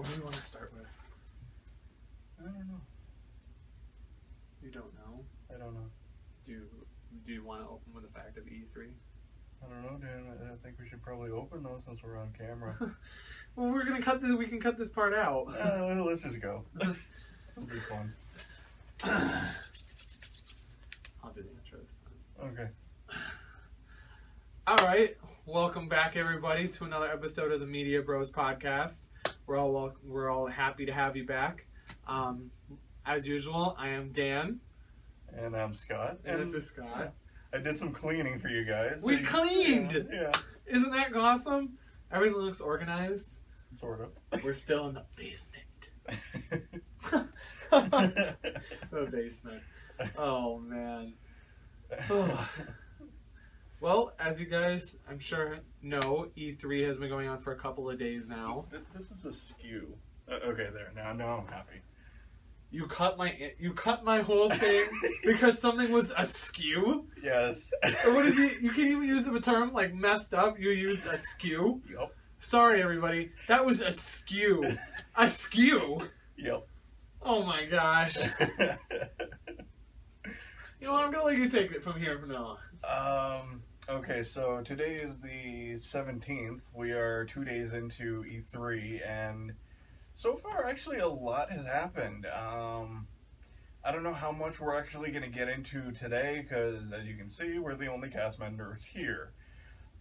What do you want to start with? I don't know. You don't know? I don't know. Do you want to open with the fact of E3? I don't know, Dan. I think we should probably open those since we're on camera. Well, we're gonna cut this. We can cut this part out. Let's just go. It'll be fun. I'll do the intro this time. Okay. All right, welcome back, everybody, to another episode of the Media Bros podcast. We're all happy to have you back. As usual, I am Dan, And I'm Scott. and this is Scott. I did some cleaning for you guys. We cleaned. Yeah. Isn't that awesome? Everything looks organized. Sort of. We're still in the basement. The basement. Oh man. Well, as you guys, I'm sure know, E3 has been going on for a couple of days now. This is a skew. Okay, there. Now I'm happy. You cut my whole thing because something was askew? Yes. Or what is it? You can even use the term like messed up. You used askew. Yep. Sorry, everybody. That was askew. Askew? Yep. Oh my gosh. You know what? I'm going to let you take it from here from now on. Okay, so today is the 17th. We are 2 days into E3, and so far, actually, a lot has happened. I don't know how much we're actually going to get into today, because as you can see, we're the only cast members here.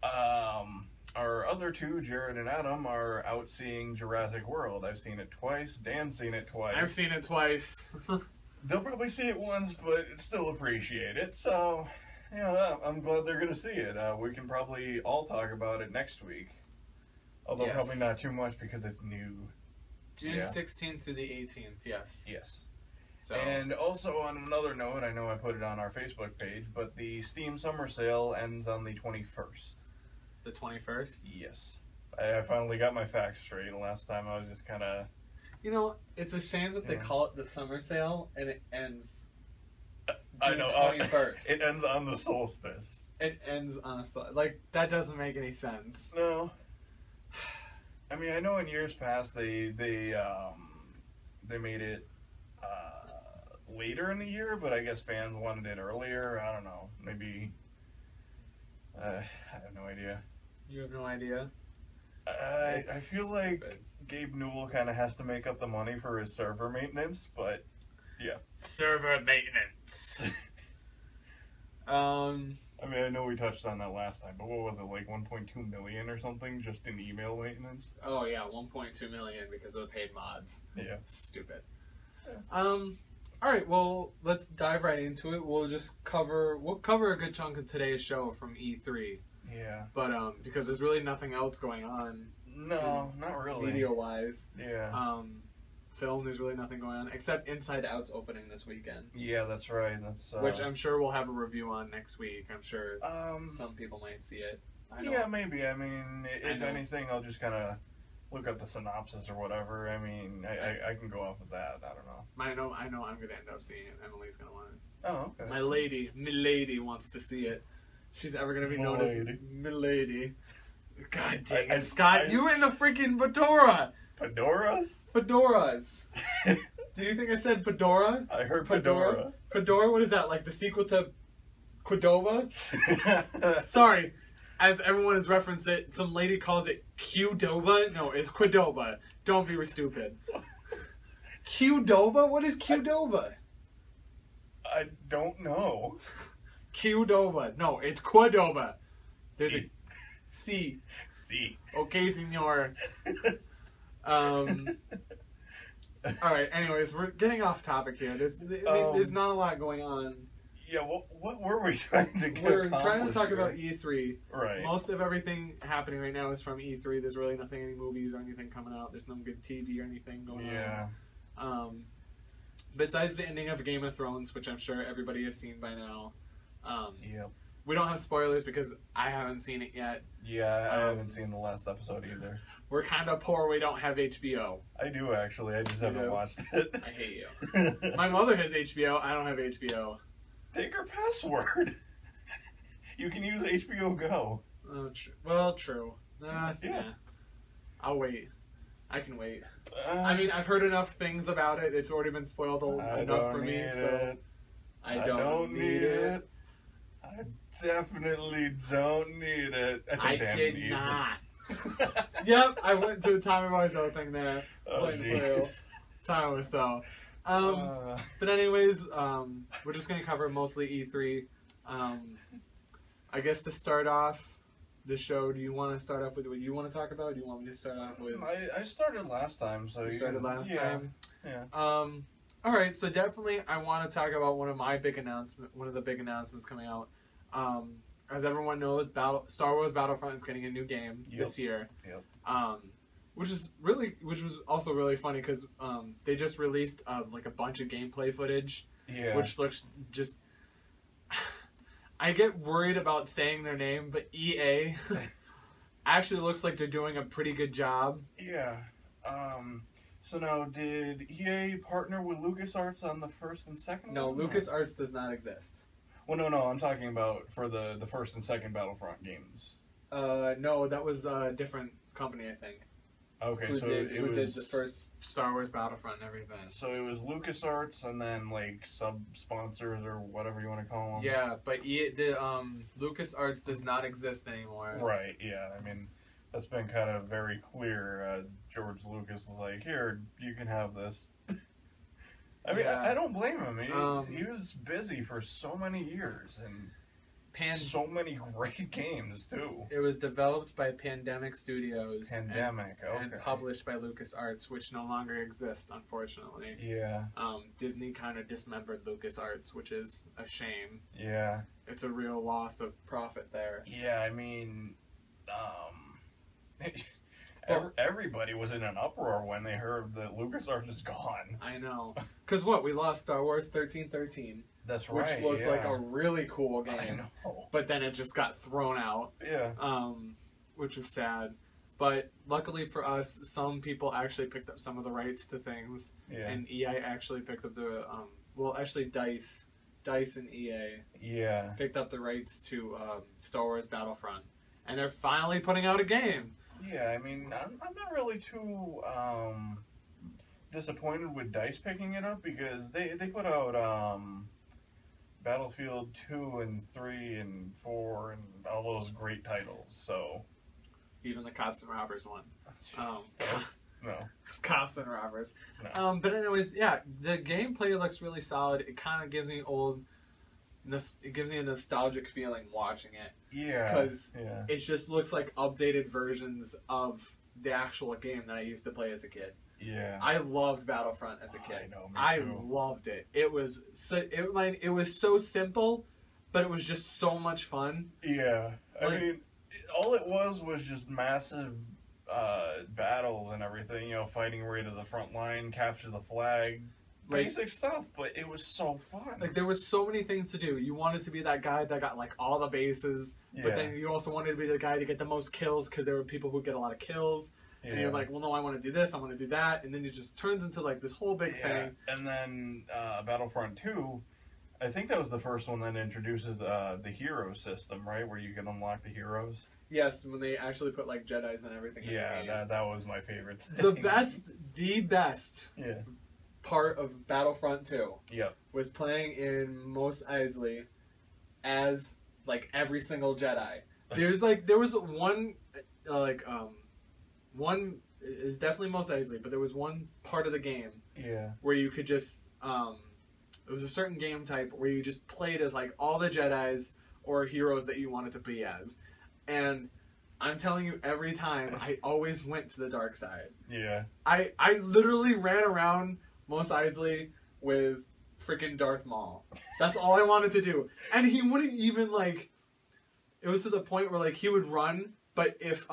Our other two, Jared and Adam, are out seeing Jurassic World. I've seen it twice. Dan's seen it twice. I've seen it twice. They'll probably see it once, but still appreciate it. So, yeah, I'm glad they're going to see it. We can probably all talk about it next week. Although Yes. probably not too much because it's new. June Yeah. 16th through the 18th, yes. Yes. So, And also on another note, I know I put it on our Facebook page, but the Steam Summer Sale ends on the 21st. the 21st? Yes. I finally got my facts straight. Last time I was just kind of... You know, it's a shame that they Yeah. call it the summer sale and it ends I June know. 21st. It ends on the solstice. It ends on a like that doesn't make any sense. No. I mean, I know in years past they made it later in the year, but I guess fans wanted it earlier. I don't know. Maybe. I have no idea. You have no idea. I It's feel like stupid. Gabe Newell kind of has to make up the money for his server maintenance, but yeah. Server maintenance. I mean, I know we touched on that last time, but what was it, like 1.2 million or something just in email maintenance? Oh yeah, 1.2 million because of the paid mods. Yeah. Stupid. Yeah. All right, well, let's dive right into it. We'll cover a good chunk of today's show from E3, Yeah. but because there's really nothing else going on No, not really. video wise. Yeah. Film, there's really nothing going on except Inside Out's opening this weekend, Yeah, that's right. That's which I'm sure we'll have a review on next week. I'm sure um some people might see it. yeah, maybe. I mean, if know. anything, I'll just kind of look up the synopsis or whatever. I mean, I can go off of that. I don't know. I know I'm gonna end up seeing it. Emily's gonna want it. Oh, okay. My lady wants to see it. She's ever gonna be known as Milady. God dang it, Scott! You in the freaking fedora! Fedoras? Do you think I said fedora? I heard fedora. Fedora? What is that? Like the sequel to Qdoba? Sorry, as everyone has referenced it, some lady calls it Qdoba. No, it's Qdoba. Don't be stupid. Qdoba? What is Qdoba? I don't know. Qdoba. No, it's Qdoba. There's a C. C. Okay, senor. Alright, anyways, we're getting off topic here. There's not a lot going on. Yeah, what were we trying to get We're trying to talk here? about E3. Right. Most of everything happening right now is from E3. There's really nothing, any movies or anything coming out. There's no good TV or anything going on. Besides the ending of Game of Thrones, which I'm sure everybody has seen by now. Yep. We don't have spoilers because I haven't seen it yet. Yeah, I haven't seen the last episode either. We're kind of poor. We don't have HBO. I do, actually. I just haven't do? watched it. I hate you. My mother has HBO. I don't have HBO. Take her password. You can use HBO Go. Oh, well, true. Yeah. I'll wait. I can wait. I mean, I've heard enough things about it. It's already been spoiled enough for me, so I don't need it. I definitely don't need it. I did not. Yep, I went to a Tommy Wiseau thing there. Playing the real time or so. But anyways, we're just going to cover mostly E3. I guess to start off the show, do you want to start off with what you want to talk about? Or do you want me to start off with... I started last time, so... You started last time? Yeah. Alright, so definitely I want to talk about one of the big announcements coming out. As everyone knows, Star Wars Battlefront is getting a new game this year. Yep. Which was also really funny because they just released like a bunch of gameplay footage, which looks just. I get worried about saying their name, but EA actually looks like they're doing a pretty good job. Yeah. So now, did EA partner with LucasArts on the first and second? No, LucasArts does not exist. Well, no, I'm talking about for the first and second Battlefront games. No, that was a different company, I think. Okay, who did the first Star Wars Battlefront and everything. So it was LucasArts and then like sub-sponsors or whatever you want to call them. Yeah, but LucasArts does not exist anymore. Right, yeah. I mean, that's been kind of very clear as George Lucas is like, here, you can have this. I mean, I don't blame him. He was busy for so many years and so many great games, too. It was developed by Pandemic Studios. Okay. And published by LucasArts, which no longer exists, unfortunately. Yeah. Disney kind of dismembered LucasArts, which is a shame. Yeah. It's a real loss of profit there. Yeah, I mean, everybody was in an uproar when they heard that LucasArts is gone. I know. Because we lost Star Wars 1313. That's right. Which looked like a really cool game. I know. But then it just got thrown out. Yeah. Which was sad. But luckily for us, some people actually picked up some of the rights to things. Yeah. And EA actually picked up the... DICE and EA picked up the rights to Star Wars Battlefront. And they're finally putting out a game. Yeah, I mean, I'm not really too disappointed with DICE picking it up because they put out Battlefield 2 and 3 and 4 and all those great titles, so... Even the Cops and Robbers one. No. Cops and Robbers. No. But anyways, yeah, the gameplay looks really solid. It kind of gives me a nostalgic feeling watching it. Yeah. Because it just looks like updated versions of the actual game that I used to play as a kid. Yeah. I loved Battlefront as a kid. I know, I loved it. It was so simple, but it was just so much fun. Yeah. I mean, all it was just massive battles and everything, fighting right to the front line, capture the flag, basic stuff, but it was so fun. Like, there was so many things to do. You wanted to be that guy that got, like, all the bases, but then you also wanted to be the guy to get the most kills, because there were people who get a lot of kills, and you're like, well, no, I want to do this, I want to do that, and then it just turns into, like, this whole big thing. And then Battlefront 2, I think that was the first one that introduces the hero system, right, where you can unlock the heroes. Yes, when they actually put, like, Jedis and everything in the game. that was my favorite thing. The best yeah. part of Battlefront 2 yep. was playing in Mos Eisley as, like, every single Jedi. There was one is definitely Mos Eisley, but there was one part of the game where you could just, it was a certain game type where you just played as, like, all the Jedis or heroes that you wanted to be as. And I'm telling you, every time, I always went to the dark side. Yeah. I literally ran around Mos Eisley with freaking Darth Maul. That's all I wanted to do. And he wouldn't even, like... It was to the point where, like, he would run, but if,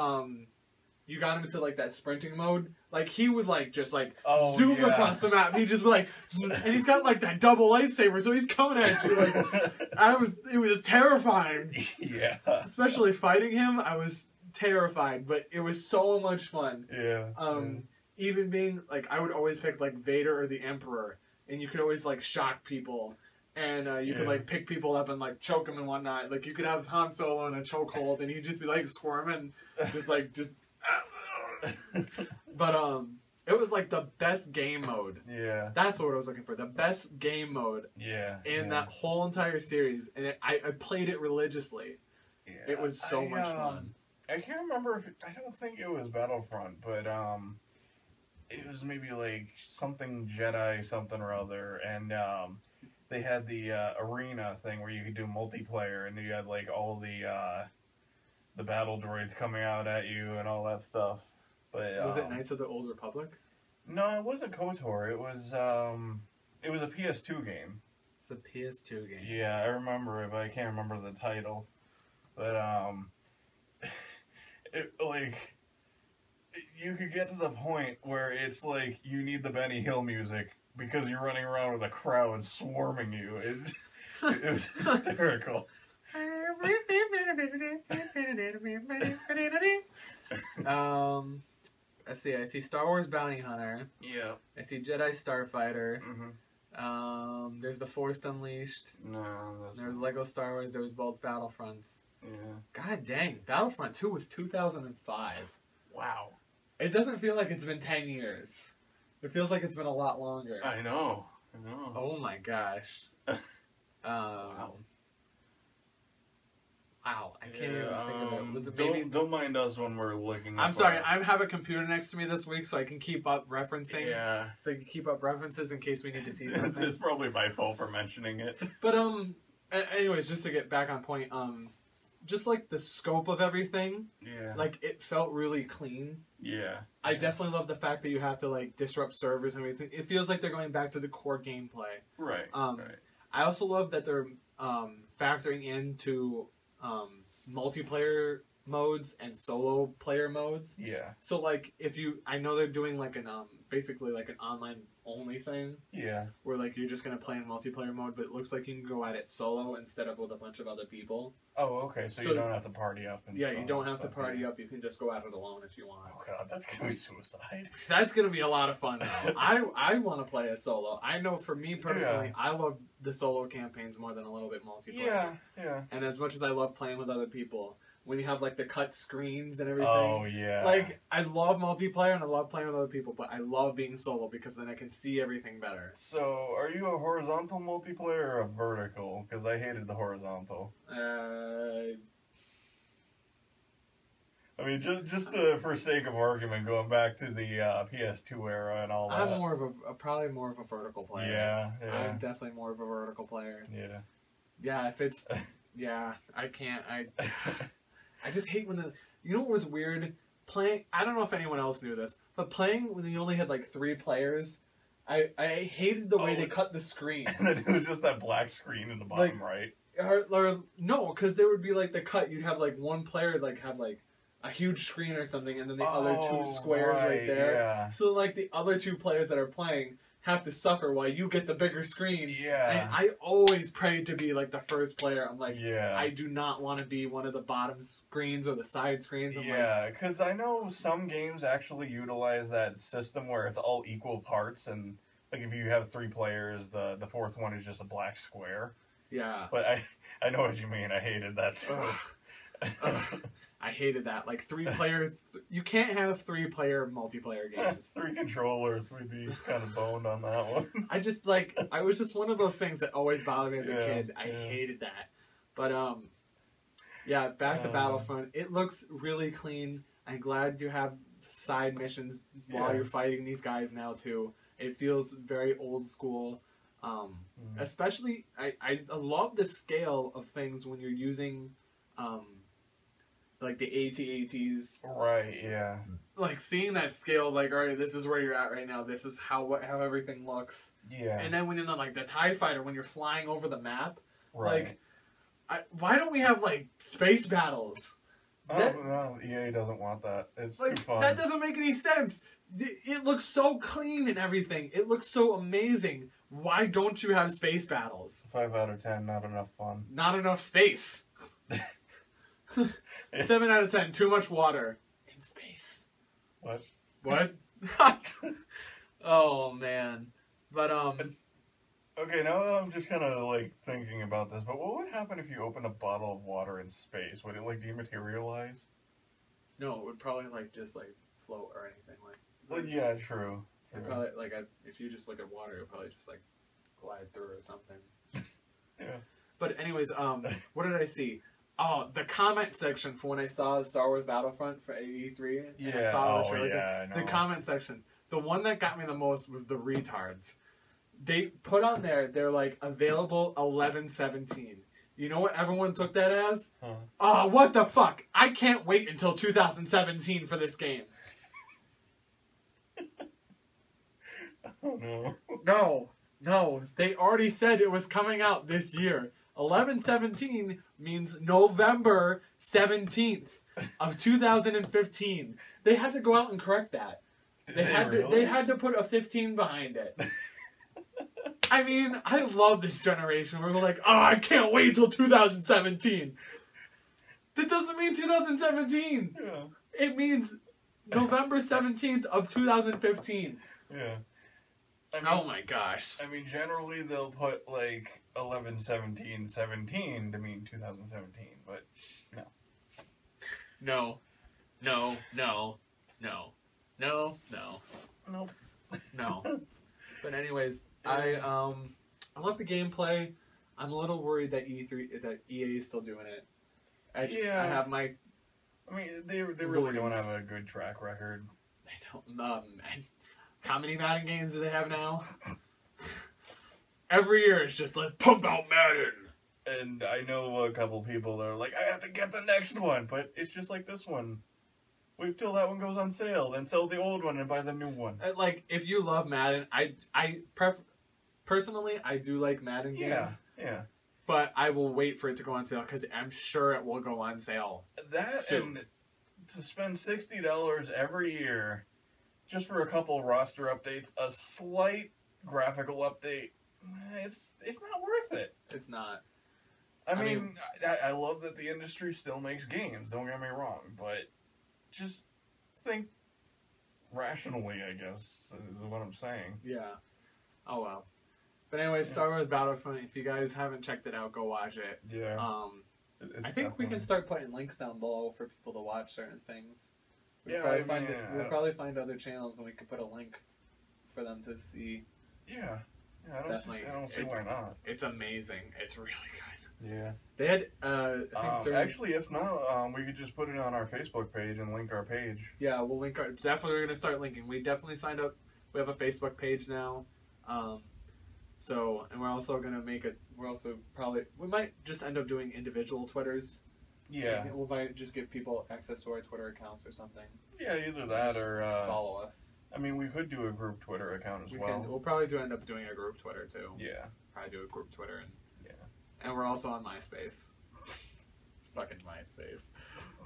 you got him into, like, that sprinting mode, like, he would, like, just, like, zoom across the map. He'd just be, like... And he's got, like, that double lightsaber, so he's coming at you, like... It was terrifying. Yeah. Especially fighting him, I was terrified, but it was so much fun. Yeah. Even being, like, I would always pick, like, Vader or the Emperor, and you could always, like, shock people, and you could, like, pick people up and, like, choke them and whatnot. Like, you could have Han Solo in a chokehold, and he'd just be, like, squirming, just But it was like the best game mode. Yeah. That's what I was looking for. The best game mode. Yeah. In that whole entire series, and I played it religiously. Yeah. It was so much fun. I can't remember if I don't think it was Battlefront, but it was maybe like something Jedi something or other, and they had the arena thing where you could do multiplayer, and you had like all the battle droids coming out at you and all that stuff. But was it Knights of the Old Republic? No, it wasn't KOTOR. It was a PS2 game. It's a PS2 game. Yeah, I remember it, but I can't remember the title. But you could get to the point where it's like you need the Benny Hill music because you're running around with a crowd swarming you. It was hysterical. Let's see. I see Star Wars Bounty Hunter. Yeah. I see Jedi Starfighter. Mm-hmm. There's The Force Unleashed. No. There's Lego Star Wars. There was both Battlefronts. Yeah. God dang. Battlefront 2 was 2005. Wow. It doesn't feel like it's been 10 years. It feels like it's been a lot longer. I know. Oh my gosh. Wow. I can't even think of it. Was it maybe... Don't mind us when we're looking. I'm sorry. I have a computer next to me this week, so I can keep up referencing. Yeah. So I can keep up references in case we need to see something. It's probably my fault for mentioning it. But anyways, just to get back on point, just like the scope of everything. Yeah. Like it felt really clean. Yeah. I definitely love the fact that you have to like disrupt servers and everything. It feels like they're going back to the core gameplay. Right. Right. I also love that they're factoring into multiplayer modes and solo player modes. Yeah. So like I know they're doing like an basically like an online only thing. Yeah. Where like you're just gonna play in multiplayer mode, but it looks like you can go at it solo instead of with a bunch of other people. Oh, okay. So you don't have to party up. And yeah, you don't have to party up. You can just go at it alone if you want. Oh god, that's gonna be suicide. That's gonna be a lot of fun though. I want to play a solo. I know for me personally, I love the solo campaigns more than a little bit multiplayer. Yeah. And as much as I love playing with other people, when you have like the cut screens and everything. Oh yeah. Like I love multiplayer and I love playing with other people, but I love being solo because then I can see everything better. So, are you a horizontal multiplayer or a vertical? Because I hated the horizontal. I mean, just for sake of argument, going back to the PS2 era and all that. I'm probably more of a vertical player. Yeah. I'm definitely more of a vertical player. Yeah. Yeah, if it's... yeah, I can't... I just hate when you know what was weird? Playing... I don't know if anyone else knew this, but playing when you only had like 3 players, I hated the way they cut the screen. And then it was just that black screen in the bottom right. Or no, because there would be like the cut. You'd have like one player like have like a huge screen or something, and then the other 2 squares right there. Yeah. So like the other 2 players that are playing have to suffer while you get the bigger screen. Yeah. And I always prayed to be like the first player. I'm like, yeah. I do not want to be one of the bottom screens or the side screens. Yeah, because I know some games actually utilize that system where it's all equal parts, and like if you have 3 players, the 4th one is just a black square. Yeah. But I know what you mean. I hated that too. I hated that. Like 3 players, you can't have 3-player multiplayer games. 3 controllers, we'd be kind of boned on that one. I was just one of those things that always bothered me as a kid. I hated that. But, yeah, back to Battlefront. It looks really clean. I'm glad you have side missions while you're fighting these guys now, too. It feels very old school. Especially, I love the scale of things when you're using, like the AT-ATs. Right, yeah. Like seeing that scale, like, alright, this is where you're at right now. This is how everything looks. Yeah. And then when you're like the TIE Fighter, when you're flying over the map, right. Like, why don't we have like space battles? No, EA doesn't want that. It's like, too fun. That doesn't make any sense. It looks so clean and everything. It looks so amazing. Why don't you have space battles? 5 out of 10, not enough fun. Not enough space. 7 out of 10, too much water in space. What? Oh man. But okay, now that I'm just kind of like thinking about this, but what would happen if you opened a bottle of water in space? Would it like dematerialize? No, it would probably like just like float or anything like. Well, yeah, true. It probably like if you just look at water, it'll probably just like glide through or something. Yeah. But anyways, what did I see? Oh, the comment section for when I saw Star Wars Battlefront for E3. And I saw the trailer. The comment section. The one that got me the most was the retards. They put on there, they're like, available 11/17. You know what everyone took that as? Huh. Oh, what the fuck? I can't wait until 2017 for this game. Oh, no. No. They already said it was coming out this year. 11/17 means November 17th of 2015. They had to go out and correct that. They had to put a 15 behind it. I mean, I love this generation where we're like, oh, I can't wait till 2017. That doesn't mean 2017. Yeah. It means November 17th of 2015. Yeah. I mean, oh my gosh. I mean, generally they'll put like 11/17/17 to mean 2017, but no. No. No. No. No. No. No. Nope. No. But anyways, I love the gameplay. I'm a little worried that EA is still doing it. I have my. I mean, they really don't have a good track record. They don't. How many Madden games do they have now? Every year it's just, let's pump out Madden. And I know a couple people that are like, I have to get the next one, but it's just like this one. Wait till that one goes on sale, then sell the old one and buy the new one. Like, if you love Madden, personally, I do like Madden games. Yeah. But I will wait for it to go on sale because I'm sure it will go on sale. That soon. And to spend $60 every year just for a couple roster updates, a slight graphical update, it's not worth it. It's not. I mean, I love that the industry still makes games, don't get me wrong, but just think rationally, I guess, is what I'm saying. Yeah. Oh, well. But anyway, Star Wars Battlefront, if you guys haven't checked it out, go watch it. Yeah. I think we can start putting links down below for people to watch certain things. We'll probably find other channels and we can put a link for them to see. Yeah. I don't see why not. It's amazing. It's really good. Yeah. They had, I think actually, if not, we could just put it on our Facebook page and link our page. Yeah, we'll link definitely we're going to start linking. We definitely signed up. We have a Facebook page now. And we're also going to we might just end up doing individual Twitters. Yeah. We might just give people access to our Twitter accounts or something. Yeah, either that or follow us. I mean, we could do a group Twitter account as well. We'll probably end up doing a group Twitter too. Yeah. Probably do a group Twitter and we're also on MySpace. Fucking MySpace.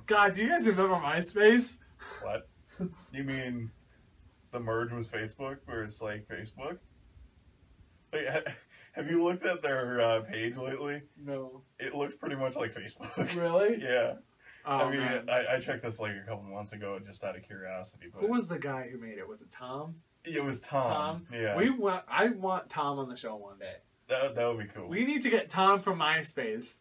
God, do you guys remember MySpace? What? You mean the merge with Facebook, where it's like Facebook? Wait, have you looked at their page lately? No. It looks pretty much like Facebook. Really? Yeah. Oh, I mean, man. I checked this like a couple months ago just out of curiosity. But who was the guy who made it? Was it Tom? It was Tom. Yeah. I want Tom on the show one day. That would be cool. We need to get Tom from MySpace.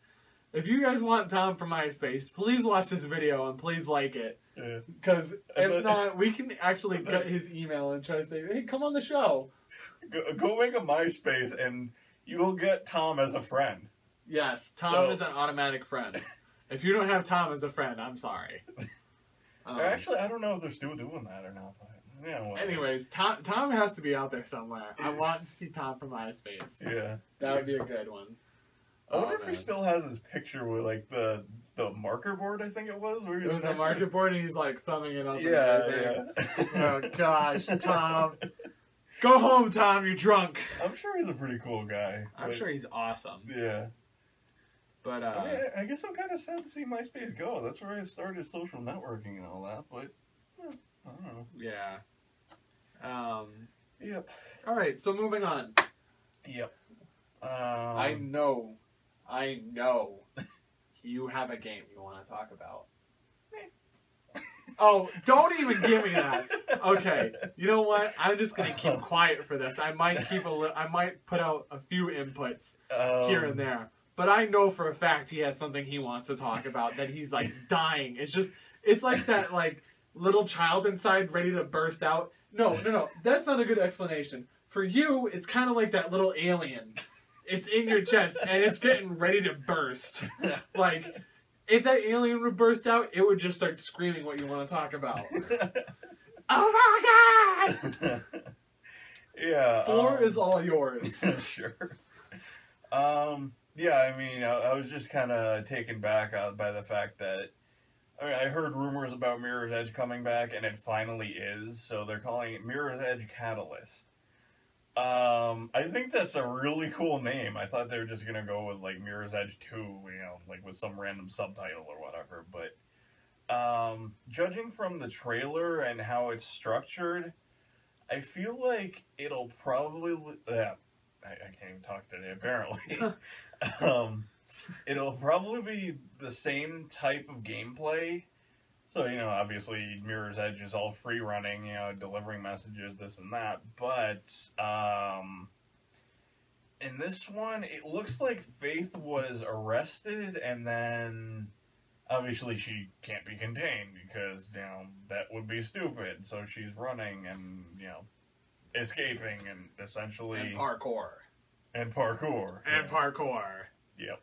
If you guys want Tom from MySpace, please watch this video and please like it. Yeah. Because if not, we can actually get his email and try to say, hey, come on the show. Go make a MySpace and you'll get Tom as a friend. Yes, Tom is an automatic friend. If you don't have Tom as a friend, I'm sorry. Actually, I don't know if they're still doing that or not. But yeah, whatever. Anyways, Tom has to be out there somewhere. I want to see Tom from MySpace. Yeah. That would be a good one. I wonder if he still has his picture with like the marker board, I think it was. Where it was a marker board and he's like thumbing it up. Yeah. Oh gosh, Tom. Go home, Tom, you're drunk. I'm sure he's a pretty cool guy. I'm sure he's awesome. Yeah. But I guess I'm kind of sad to see MySpace go. That's where I started social networking and all that, but I don't know. Yeah. Yep. All right, so moving on. Yep. I know you have a game you want to talk about. Oh, don't even give me that. Okay, you know what? I'm just gonna keep quiet for this. I might put out a few inputs here and there, but I know for a fact he has something he wants to talk about that he's like dying. It's like that little child inside ready to burst out. No. That's not a good explanation. For you, it's kind of like that little alien. It's in your chest, and it's getting ready to burst. Like, if that alien would burst out, it would just start screaming what you want to talk about. Oh my god! Yeah. Floor is all yours. Sure. Yeah, I mean, I was just kind of taken back by the fact that I heard rumors about Mirror's Edge coming back, and it finally is. So they're calling it Mirror's Edge Catalyst. I think that's a really cool name. I thought they were just gonna go with like Mirror's Edge 2, you know, like with some random subtitle or whatever. But judging from the trailer and how it's structured, I feel like it'll probably I can't even talk today, apparently. It'll probably be the same type of gameplay. So, you know, obviously Mirror's Edge is all free running, you know, delivering messages, this and that. But in this one, it looks like Faith was arrested, and then obviously she can't be contained because, you know, that would be stupid. So she's running and, you know, escaping and essentially... And parkour. And parkour. And parkour. Yep.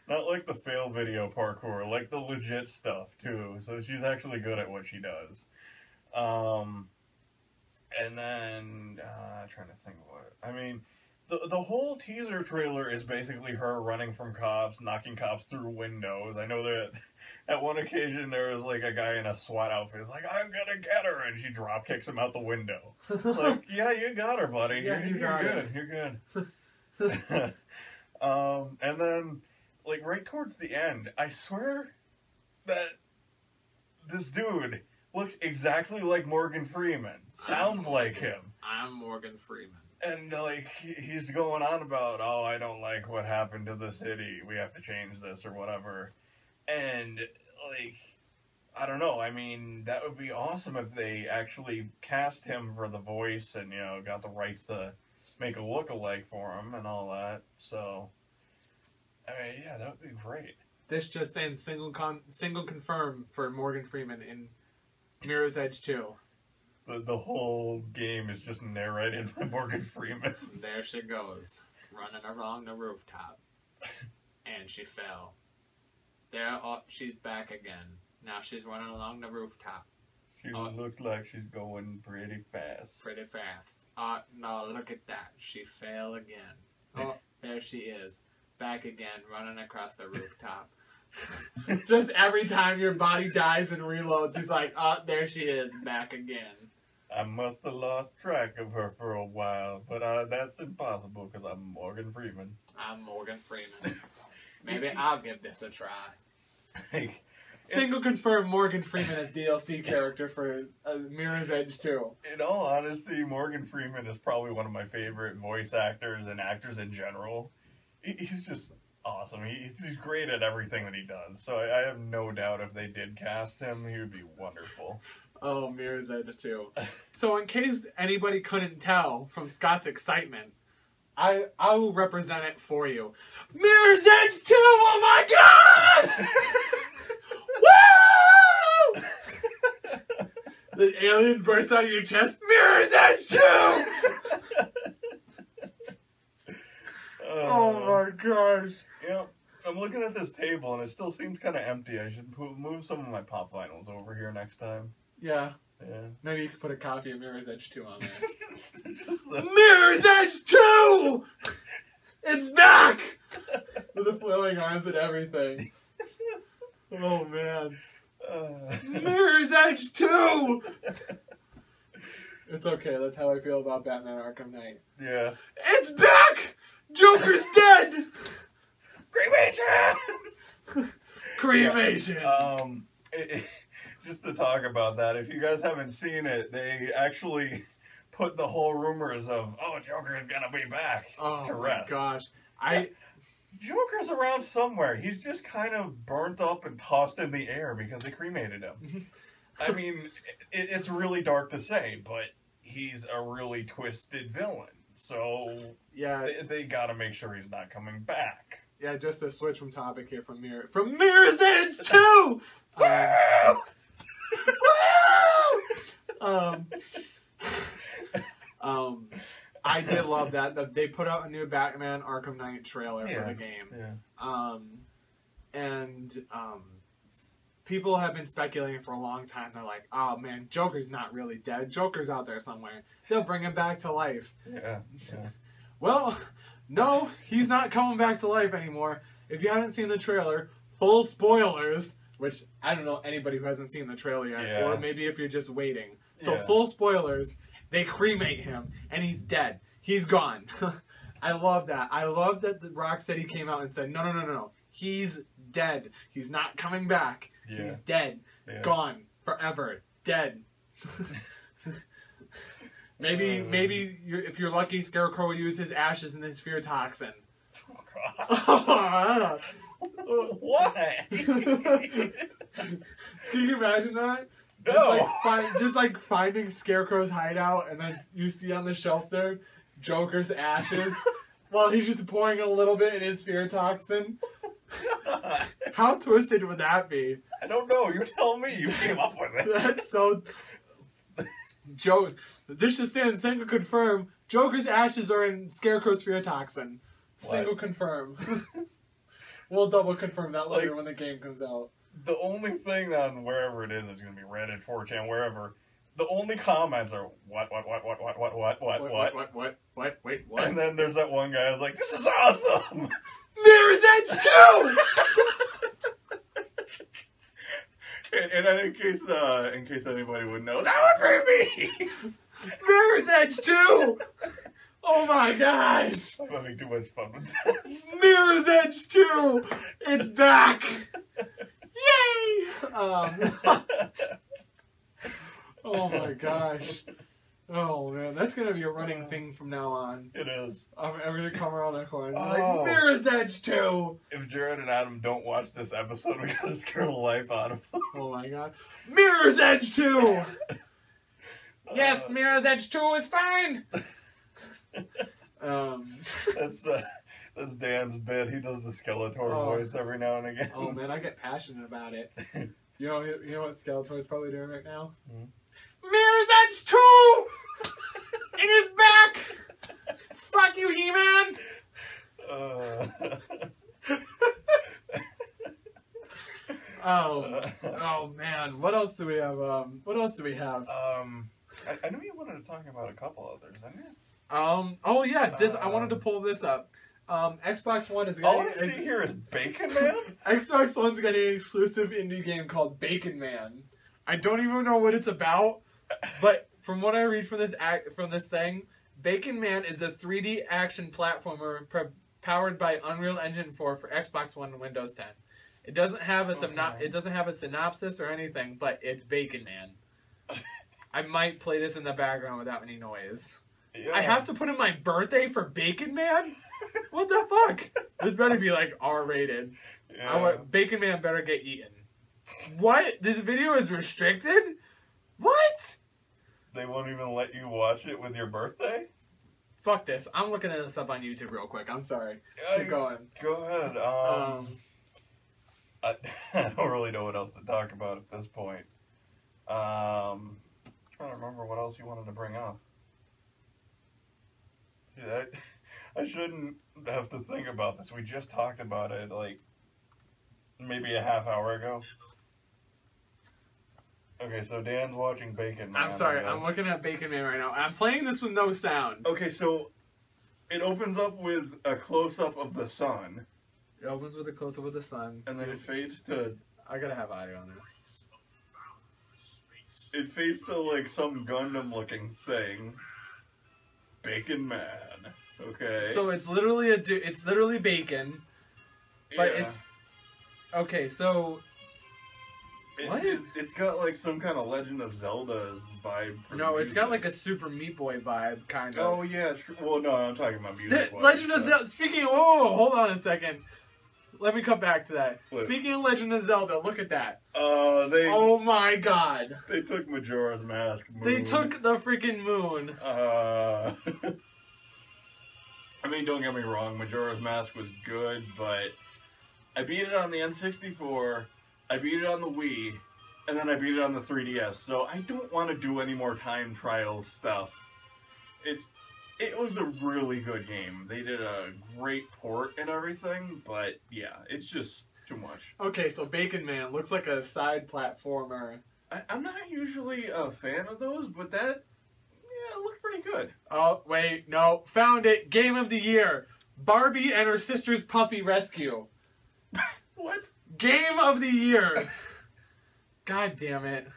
Not like the fail video parkour, like the legit stuff, too. So she's actually good at what she does. And then, trying to think what... I mean, the whole teaser trailer is basically her running from cops, knocking cops through windows. I know that at one occasion there was like a guy in a SWAT outfit. It's like, I'm gonna get her! And she drop kicks him out the window. Like, yeah, you got her, buddy. Yeah, you're good. You're good. And then, like, right towards the end, I swear that this dude looks exactly like Morgan Freeman. Sounds like him. I'm Morgan Freeman. And, like, he's going on about, oh, I don't like what happened to the city. We have to change this or whatever. And, like, I don't know. I mean, that would be awesome if they actually cast him for the voice and, you know, got the rights to make a look-alike for him and all that. So, I mean, yeah, that would be great. This just in, single confirm for Morgan Freeman in Mirror's Edge 2. The whole game is just narrated by Morgan Freeman. There she goes, running along the rooftop. And she fell. She's back again. Now she's running along the rooftop. She looked like she's going pretty fast. Pretty fast. No, look at that. She fell again. Oh, there she is. Back again, running across the rooftop. Just every time your body dies and reloads, he's like, oh, there she is, back again. I must have lost track of her for a while, but that's impossible because I'm Morgan Freeman. I'm Morgan Freeman. Maybe I'll give this a try. Like, Single confirmed Morgan Freeman as DLC character for Mirror's Edge 2. In all honesty, Morgan Freeman is probably one of my favorite voice actors and actors in general. He's just awesome. He's great at everything that he does. So I have no doubt if they did cast him, he would be wonderful. Oh, Mirror's Edge 2. So in case anybody couldn't tell from Scott's excitement, I will represent it for you. Mirror's Edge 2! Oh my god! Woo! The alien bursts out of your chest. Mirror's Edge 2! Oh my gosh. You know, I'm looking at this table and it still seems kind of empty. I should move some of my pop vinyls over here next time. Yeah. Yeah. Maybe you could put a copy of Mirror's Edge 2 on there. Just the... Mirror's Edge 2! It's back! With the flailing arms and everything. Oh, man. Mirror's Edge 2! It's okay, that's how I feel about Batman Arkham Knight. Yeah. It's back! Joker's dead! Cremation! Cremation! Just to talk about that, if you guys haven't seen it, they actually put the whole rumors of, oh, Joker's gonna be back to rest. Oh my gosh. Joker's around somewhere. He's just kind of burnt up and tossed in the air because they cremated him. I mean, it's really dark to say, but he's a really twisted villain. So yeah, they gotta make sure he's not coming back. Yeah, just to switch from topic here from Mirror's Edge 2! I did love that they put out a new Batman Arkham Knight trailer for the game. Yeah. People have been speculating for a long time. They're like, oh man, Joker's not really dead. Joker's out there somewhere. They'll bring him back to life. Yeah. Well, no, he's not coming back to life anymore. If you haven't seen the trailer, full spoilers, which I don't know anybody who hasn't seen the trailer yet, or maybe if you're just waiting. So full spoilers, they cremate him, and he's dead. He's gone. I love that. I love that the Rocksteady came out and said, no. He's dead. He's not coming back. Yeah. He's dead. Yeah. Gone. Forever. Dead. Maybe if you're lucky, Scarecrow will use his ashes and his fear toxin. Oh, God. Why? Can you imagine that? No. Just like finding Scarecrow's hideout, and then you see on the shelf there Joker's ashes while he's just pouring a little bit in his fear toxin. How twisted would that be? I don't know. You tell me. You came up with it. That's so. This just stands single confirm. Joker's ashes are in Scarecrow's fear toxin. Single confirm. We'll double confirm that later when the game comes out. The only thing on wherever it is, it's going to be Reddit, 4chan, wherever. The only comments are what? Wait, what? And then there's that one guy who's like, "This is awesome." Mirror's Edge 2. And then in case anybody would know, that would be me. Mirror's Edge 2. Oh my gosh! I'm having too much fun with this. Mirror's Edge 2. It's back. Yay! Oh my gosh. Oh man, that's gonna be a running thing from now on. It is. I'm gonna come around that corner. Like, Mirror's Edge 2! If Jared and Adam don't watch this episode, we gotta scare the life out of them. Oh my god. Mirror's Edge 2! Yes, Mirror's Edge 2 is fine! That's Dan's bit. He does the Skeletor voice every now and again. Oh man, I get passionate about it. You know what Skeletor's probably doing right now? Mm-hmm. Mirror's Edge 2! It is back! Fuck you, He-Man! Oh man, what else do we have? I knew you wanted to talk about a couple others, didn't you? Oh yeah, I wanted to pull this up. Xbox One is getting... All I see here is Bacon Man? Xbox One's getting an exclusive indie game called Bacon Man. I don't even know what it's about, but from what I read from this thing, Bacon Man is a 3D action platformer powered by Unreal Engine 4 for Xbox One and Windows 10. It doesn't have a synopsis or anything, but it's Bacon Man. I might play this in the background without any noise. Yeah. I have to put in my birthday for Bacon Man? What the fuck? This better be like R-rated. Yeah. Bacon Man better get eaten. What? This video is restricted? What? They won't even let you watch it with your birthday? Fuck this. I'm looking at this up on YouTube real quick. I'm sorry. Keep going. Go ahead. I don't really know what else to talk about at this point. I'm trying to remember what else you wanted to bring up. Yeah, I shouldn't have to think about this. We just talked about it, like, maybe a half hour ago. Okay, so Dan's watching Bacon Man. I'm sorry, I'm looking at Bacon Man right now. I'm playing this with no sound. Okay, so it opens up with a close-up of the sun. It opens with a close-up of the sun. And then it fades to... I gotta have audio on this. It fades to, like, some Gundam-looking thing. Bacon Man. Okay. So it's literally it's literally bacon. But it's... Okay, so... It's got like some kind of Legend of Zelda vibe. No, it's got like a Super Meat Boy vibe, kind of. Oh yeah, well no, I'm talking about music. Legend of Zelda. Speaking of, hold on a second. Let me come back to that. What? Speaking of Legend of Zelda, look at that. Oh my god. They took Majora's Mask. Moon. They took the freaking moon. I mean, don't get me wrong, Majora's Mask was good, but I beat it on the N64. I beat it on the Wii, and then I beat it on the 3DS. So I don't want to do any more time trial stuff. It was a really good game. They did a great port and everything, but yeah, it's just too much. Okay, so Bacon Man looks like a side platformer. I'm not usually a fan of those, but that, yeah, it looked pretty good. Oh, wait, no. Found it. Game of the Year. Barbie and her sister's puppy rescue. What? Game of the Year. God damn it.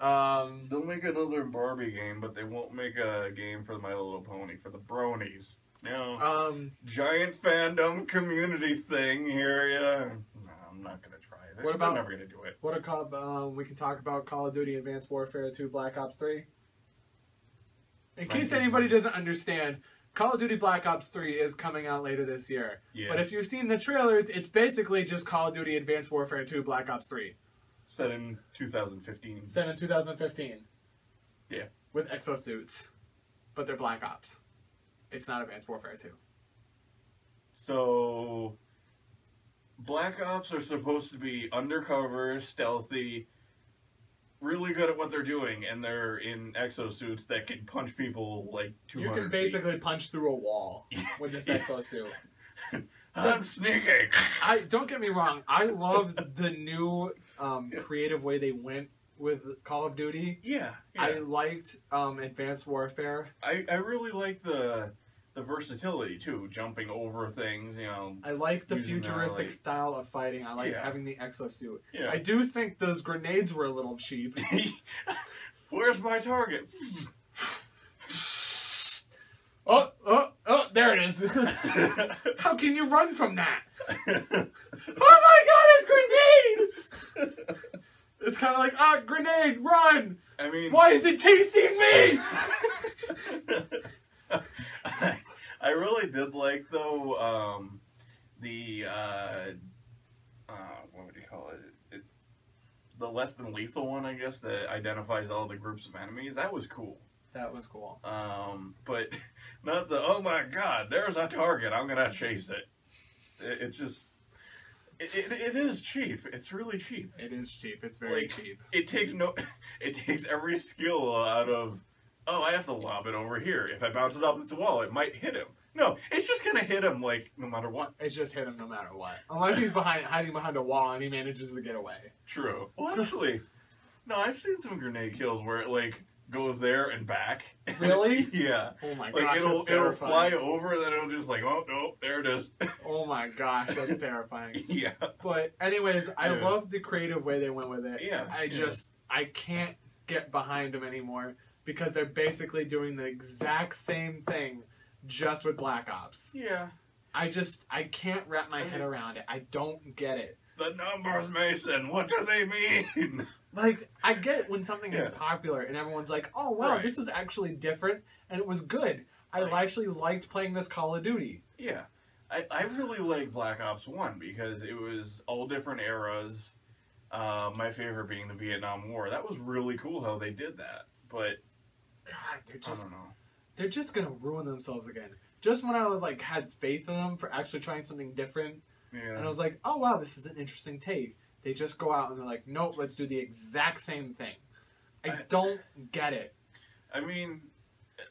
They'll make another Barbie game, but they won't make a game for My Little Pony, for the bronies. No. Giant fandom community thing here, yeah. No, I'm not gonna try it. What about, I'm never gonna do it. What we can talk about Call of Duty Advanced Warfare 2 Black Ops 3. In case anybody doesn't understand, Call of Duty Black Ops 3 is coming out later this year. Yeah. But if you've seen the trailers, it's basically just Call of Duty Advanced Warfare 2 Black Ops 3. Set in 2015. Set in 2015. Yeah. With exosuits. But they're Black Ops. It's not Advanced Warfare 2. So, Black Ops are supposed to be undercover, stealthy, really good at what they're doing, and they're in exosuits that can punch people like 200 You can basically punch through a wall with this exosuit. I'm sneaking. Don't get me wrong. I love the new creative way they went with Call of Duty. Yeah. I liked Advanced Warfare. I really like the versatility too, jumping over things. You know. I like the futuristic style of fighting. I like having the exosuit. Yeah. I do think those grenades were a little cheap. Where's my targets? Oh, there it is. How can you run from that? Oh my god, it's grenade! It's kind of like, grenade, run! I mean... Why is it chasing me? I really did like, though, what would you call it? The less than lethal one, I guess, that identifies all the groups of enemies. That was cool. That was cool. But not the, oh my god, there's a target, I'm gonna chase it. It just, it is cheap. It's really cheap. It is cheap. It's very cheap. It takes every skill out of, oh, I have to lob it over here. If I bounce it off this wall, it might hit him. No, it's just gonna hit him, like, no matter what. It's just hit him no matter what. Unless he's hiding behind a wall and he manages to get away. True. Well, actually, no, I've seen some grenade kills where it, like, goes there and back. Really? Yeah. Oh my gosh, that's it'll fly over, then it'll just like, oh, no, there it is. Oh my gosh, that's terrifying. Yeah. But anyways, I love the creative way they went with it. Yeah. I can't get behind them anymore because they're basically doing the exact same thing just with Black Ops. Yeah. I can't wrap my head around it. I don't get it. The numbers, Mason, what do they mean? Like, I get when something is popular and everyone's like, oh, wow, this is actually different, and it was good. I actually liked playing this Call of Duty. Yeah. I really like Black Ops 1 because it was all different eras. My favorite being the Vietnam War. That was really cool how they did that. But, God, I don't know. They're just going to ruin themselves again. Just when I had faith in them for actually trying something different, and I was like, oh, wow, this is an interesting take. They just go out and they're like, nope, let's do the exact same thing. I don't get it. I mean,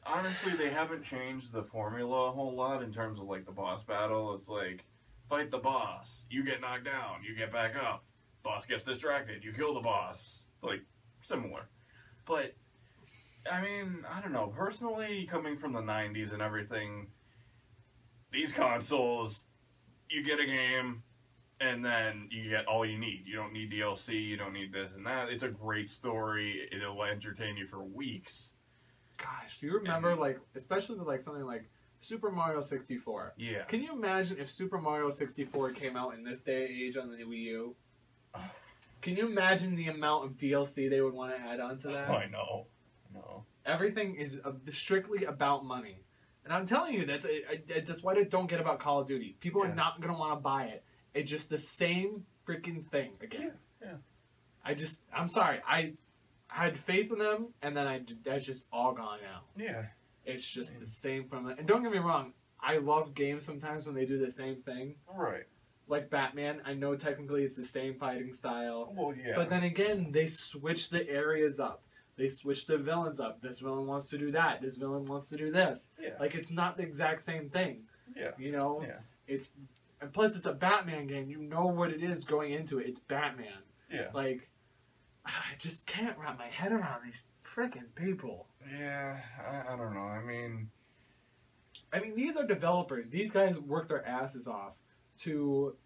honestly, they haven't changed the formula a whole lot in terms of, like, the boss battle. It's like, fight the boss. You get knocked down. You get back up. Boss gets distracted. You kill the boss. Like, similar. But, I mean, I don't know. Personally, coming from the 90s and everything, these consoles, you get a game, and then you get all you need. You don't need DLC, you don't need this and that. It's a great story. It'll entertain you for weeks. Gosh, do you remember, especially with, something like Super Mario 64? Yeah. Can you imagine if Super Mario 64 came out in this day and age on the Wii U? Can you imagine the amount of DLC they would want to add on to that? I know. No. Everything is strictly about money. And I'm telling you, that's what I don't get about Call of Duty. People are not going to want to buy it. It's just the same freaking thing again. Yeah. I'm sorry. I had faith in them, and then that's just all gone now. Yeah. It's just the same from it. And don't get me wrong, I love games sometimes when they do the same thing. Right. like Batman. I know technically it's the same fighting style. Well, yeah. But then again, they switch the areas up. They switch the villains up. This villain wants to do that. This villain wants to do this. Yeah. Like, it's not the exact same thing. Yeah. You know? Yeah. And plus, it's a Batman game. You know what it is going into it. It's Batman. Yeah. Like, I just can't wrap my head around these freaking people. Yeah, I don't know. I mean, these are developers. These guys work their asses off to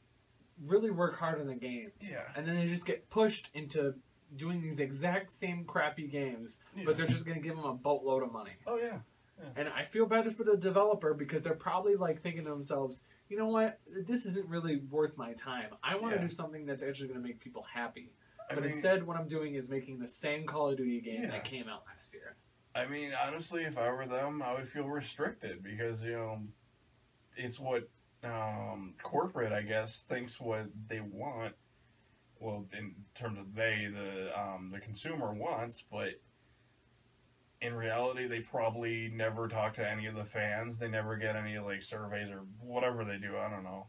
really work hard on the game. Yeah. And then they just get pushed into doing these exact same crappy games, but they're just going to give them a boatload of money. Oh, yeah. And I feel better for the developer because they're probably like thinking to themselves, you know what, this isn't really worth my time. I want to do something that's actually going to make people happy. But instead, what I'm doing is making the same Call of Duty game that came out last year. I mean, honestly, if I were them, I would feel restricted because, you know, it's what corporate, I guess, thinks what they want. Well, in terms of the consumer wants, but in reality, they probably never talk to any of the fans. They never get any, like, surveys or whatever they do. I don't know.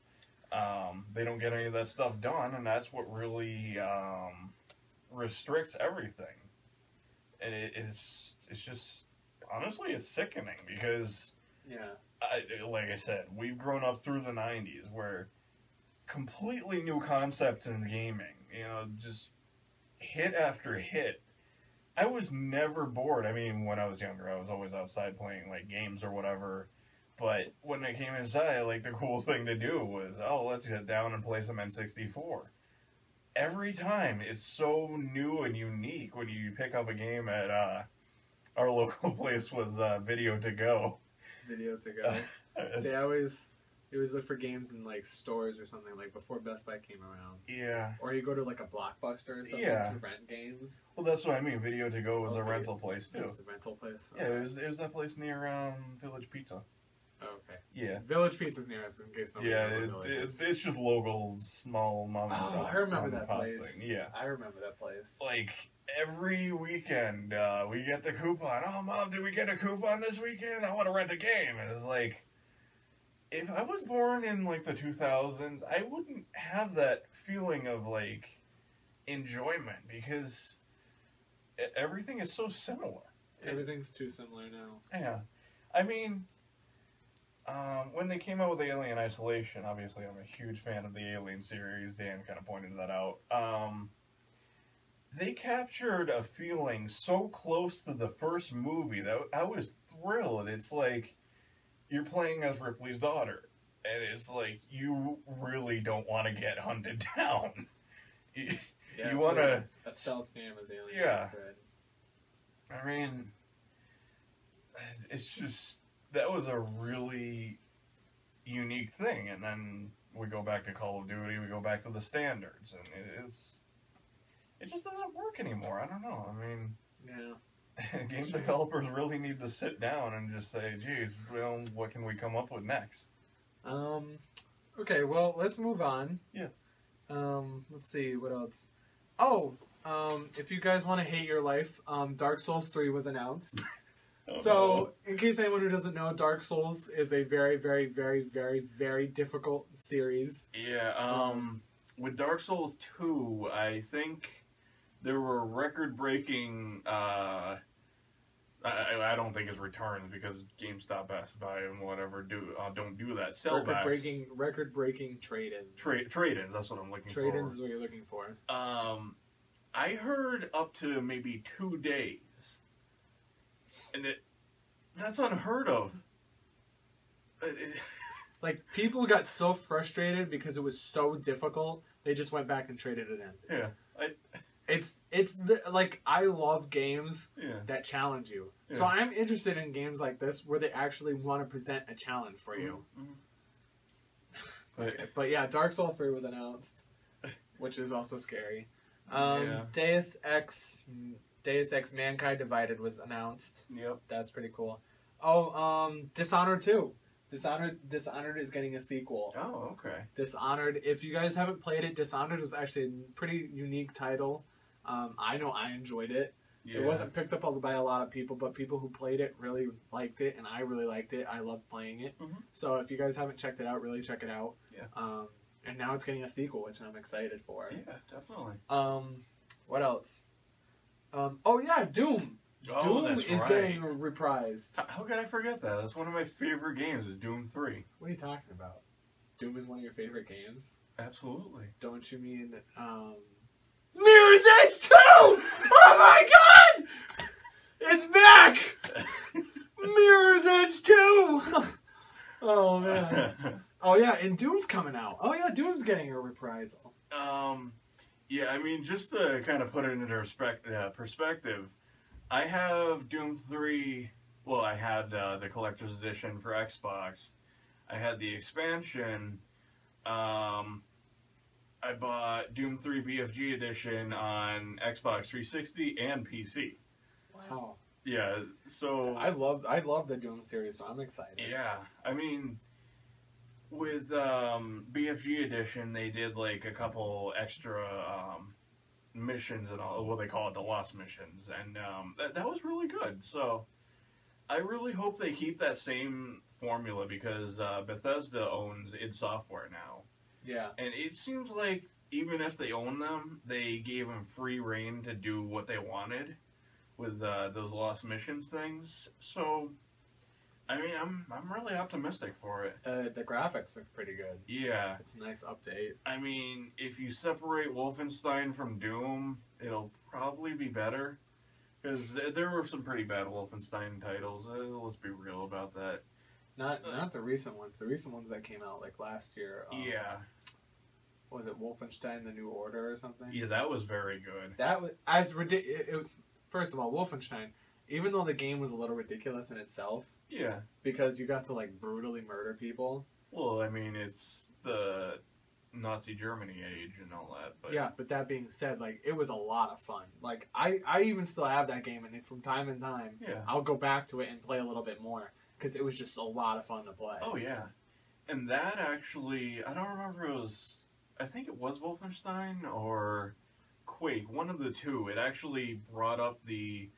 They don't get any of that stuff done, and that's what really restricts everything. And it's just, honestly, it's sickening because, like I said, we've grown up through the 90s where completely new concepts in gaming, you know, just hit after hit. I was never bored. I mean, when I was younger, I was always outside playing, like, games or whatever. But when I came inside, like, the cool thing to do was, let's get down and play some N64. Every time, it's so new and unique when you pick up a game at, our local place was Video to Go. Video to Go. See, I always look for games in, like, stores or something, like, before Best Buy came around. Yeah. Or you go to, like, a Blockbuster or something to rent games. Well, that's what I mean. Video to Go was a rental place, too. It was a rental place? Okay. Yeah, it was that place near Village Pizza. Oh, okay. Yeah. Village Pizza's near us, in case nobody knows what Village is. It's just local, small mom and pop. I remember that place. Thing. Yeah. I remember that place. Like, every weekend, we get the coupon. Oh, Mom, did we get a coupon this weekend? I want to rent a game. And it's like, if I was born in, like, the 2000s, I wouldn't have that feeling of, like, enjoyment because everything is so similar. Everything's too similar now. Yeah. I mean, when they came out with Alien Isolation, obviously I'm a huge fan of the Alien series. Dan kind of pointed that out. They captured a feeling so close to the first movie that I was thrilled. It's like you're playing as Ripley's daughter, and it's like you really don't want to get hunted down. You want to a stealth game as Alien. Yeah. I mean, it's just that was a really unique thing, and then we go back to Call of Duty. We go back to the standards, and it just doesn't work anymore. I don't know. I mean, game developers really need to sit down and just say, geez, well, what can we come up with next? Okay, well, let's move on. Yeah. Let's see, what else? If you guys want to hate your life, Dark Souls 3 was announced. In case anyone who doesn't know, Dark Souls is a very, very, very, very, very difficult series. Yeah, with Dark Souls 2, I think there were record-breaking, I don't think it's returns because GameStop, Best Buy, and whatever don't do that. Sellbacks. Record-breaking trade-ins. Trade-ins, that's what I'm looking for. Trade-ins is what you're looking for. I heard up to maybe 2 days. And that's unheard of. Like, people got so frustrated because it was so difficult, they just went back and traded it in. Yeah. I love games that challenge you. Yeah. So I'm interested in games like this where they actually want to present a challenge for you. Mm-hmm. But yeah, Dark Souls 3 was announced, which is also scary. Yeah. Deus Ex Mankind Divided was announced. Yep. That's pretty cool. Dishonored 2. Dishonored is getting a sequel. Oh, okay. Dishonored, if you guys haven't played it, Dishonored was actually a pretty unique title. I know I enjoyed it. Yeah. It wasn't picked up by a lot of people, but people who played it really liked it, and I really liked it. I loved playing it. Mm-hmm. So if you guys haven't checked it out, really check it out. Yeah. And now it's getting a sequel, which I'm excited for. Yeah, definitely. What else? Oh yeah, Doom. Oh, Doom is getting reprised. How could I forget that? That's one of my favorite games. Is Doom 3. What are you talking about? Doom is one of your favorite games? Absolutely. Don't you mean Mirror's Edge 2? Oh my god! It's back! Mirror's Edge 2! Oh man. Oh yeah, and Doom's coming out. Oh yeah, Doom's getting a reprisal. Yeah, I mean, just to kind of put it into perspective, I have Doom 3. Well, I had the collector's edition for Xbox. I had the expansion. I bought Doom 3 BFG edition on Xbox 360 and PC. Wow. Yeah, so I love the Doom series, so I'm excited. Yeah, I mean, with BFG edition, they did like a couple extra missions and all. Well, they call it the Lost missions, and that was really good. So I really hope they keep that same formula because Bethesda owns id Software now. Yeah, and it seems like even if they own them, they gave them free reign to do what they wanted with those Lost missions things. So I mean, I'm really optimistic for it. The graphics look pretty good. Yeah. It's a nice update. I mean, if you separate Wolfenstein from Doom, it'll probably be better. Because there were some pretty bad Wolfenstein titles. Let's be real about that. Not the recent ones. The recent ones that came out like last year. Yeah. Was it Wolfenstein: The New Order or something? Yeah, that was very good. That was as ridiculous. First of all, Wolfenstein, even though the game was a little ridiculous in itself. Yeah. Because you got to like brutally murder people. Well, I mean, it's the Nazi Germany age and all that. But yeah, but that being said, like it was a lot of fun. Like I even still have that game, and from time to time, I'll go back to it and play a little bit more because it was just a lot of fun to play. Oh yeah, and that actually, I don't remember if it was. I think it was Wolfenstein or Quake, one of the two. It actually brought up the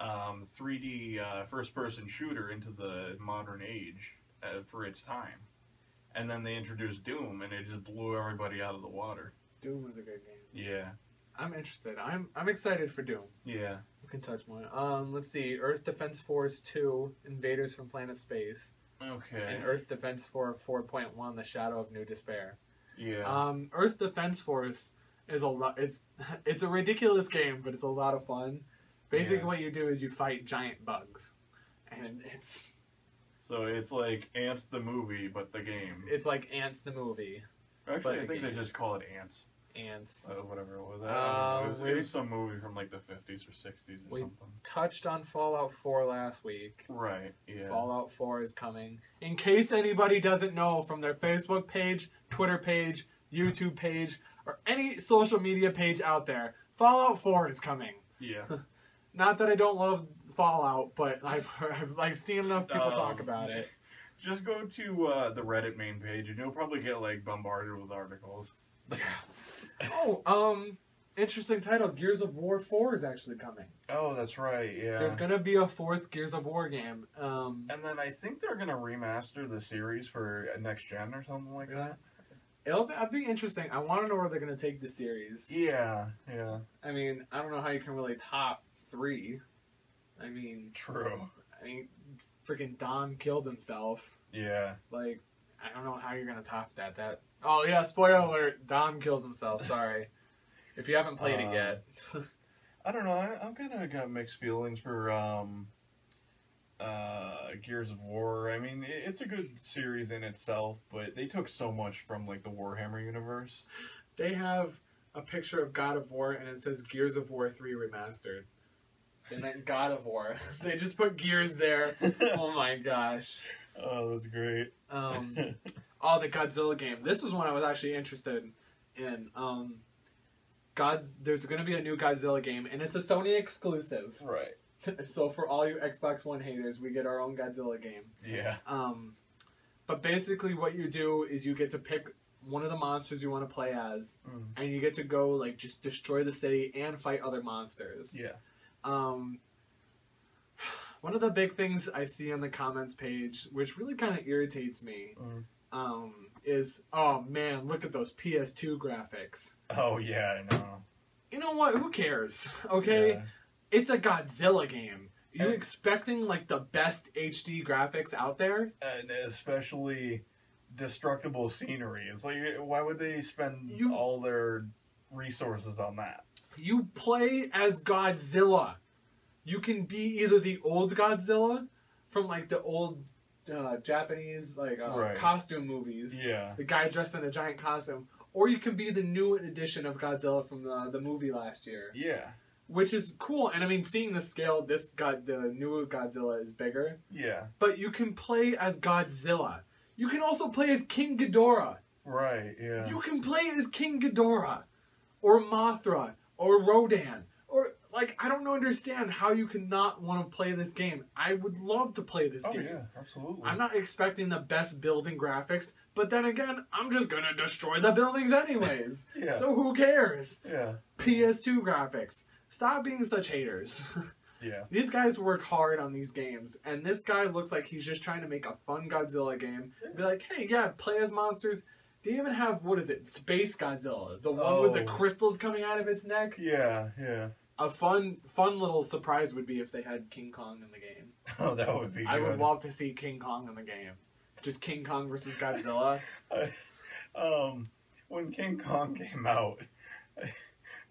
3D first-person shooter into the modern age for its time. And then they introduced Doom, and it just blew everybody out of the water. Doom was a good game. Yeah. I'm interested. I'm excited for Doom. Yeah. We can touch more. Let's see. Earth Defense Force 2, Invaders from Planet Space. Okay. And Earth Defense Force 4.1, The Shadow of New Despair. Yeah. Earth Defense Force is it's a ridiculous game, but it's a lot of fun. Basically, what you do is you fight giant bugs, and it's. So it's like Ants the movie, but the game. It's like Ants the movie. Actually, I think they just call it Ants. Ants. Whatever it was. It was some movie from like the 50s or 60s or something. Touched on Fallout 4 last week. Right, yeah. Fallout 4 is coming. In case anybody doesn't know, from their Facebook page, Twitter page, YouTube page, or any social media page out there, Fallout 4 is coming. Yeah. Not that I don't love Fallout, but I've like seen enough people talk about it. Just go to the Reddit main page, and you'll probably get like bombarded with articles. Interesting title. Gears of War 4 is actually coming. Oh, that's right. Yeah. There's gonna be a fourth Gears of War game. And then I think they're gonna remaster the series for next gen or something like that. It'll be interesting. I want to know where they're gonna take the series. Yeah. Yeah. I mean, I don't know how you can really top 3. I mean, true. I mean, freaking Dom killed himself. Yeah. Like, I don't know how you're gonna top that. Oh yeah, spoiler alert! Dom kills himself. Sorry, if you haven't played it yet. I don't know. I'm kind of got mixed feelings for Gears of War. I mean, it's a good series in itself, but they took so much from like the Warhammer universe. They have a picture of God of War, and it says Gears of War 3 Remastered. And then God of War. They just put Gears there. Oh my gosh. Oh, that's great. The Godzilla game. This was one I was actually interested in. There's going to be a new Godzilla game, and it's a Sony exclusive. Right. So for all you Xbox One haters, we get our own Godzilla game. Yeah. But basically what you do is you get to pick one of the monsters you want to play as, and you get to go like just destroy the city and fight other monsters. Yeah. One of the big things I see on the comments page, which really kind of irritates me, is, oh man, look at those PS2 graphics. Oh yeah, I know. You know what? Who cares? Okay? Yeah. It's a Godzilla game. You expecting like the best HD graphics out there? And especially destructible scenery. It's like, why would they spend all their resources on that? You play as Godzilla. You can be either the old Godzilla from like the old Japanese costume movies. Yeah. The guy dressed in a giant costume. Or you can be the new edition of Godzilla from the movie last year. Yeah. Which is cool. And I mean, seeing the scale, the new Godzilla is bigger. Yeah. But you can play as Godzilla. You can also play as King Ghidorah. Right, yeah. You can play as King Ghidorah. Or Mothra. Or Rodan. Or, like, I don't understand how you can not want to play this game. I would love to play this game. Oh, yeah, absolutely. I'm not expecting the best building graphics, but then again, I'm just gonna destroy the buildings anyways. Yeah. So who cares? Yeah. PS2 graphics. Stop being such haters. Yeah. These guys work hard on these games, and this guy looks like he's just trying to make a fun Godzilla game. Be like, hey, yeah, play as monsters. They even have, what is it, Space Godzilla. The one with the crystals coming out of its neck. Yeah, yeah. A fun little surprise would be if they had King Kong in the game. Oh, that would be good. I would love to see King Kong in the game. Just King Kong versus Godzilla. When King Kong came out,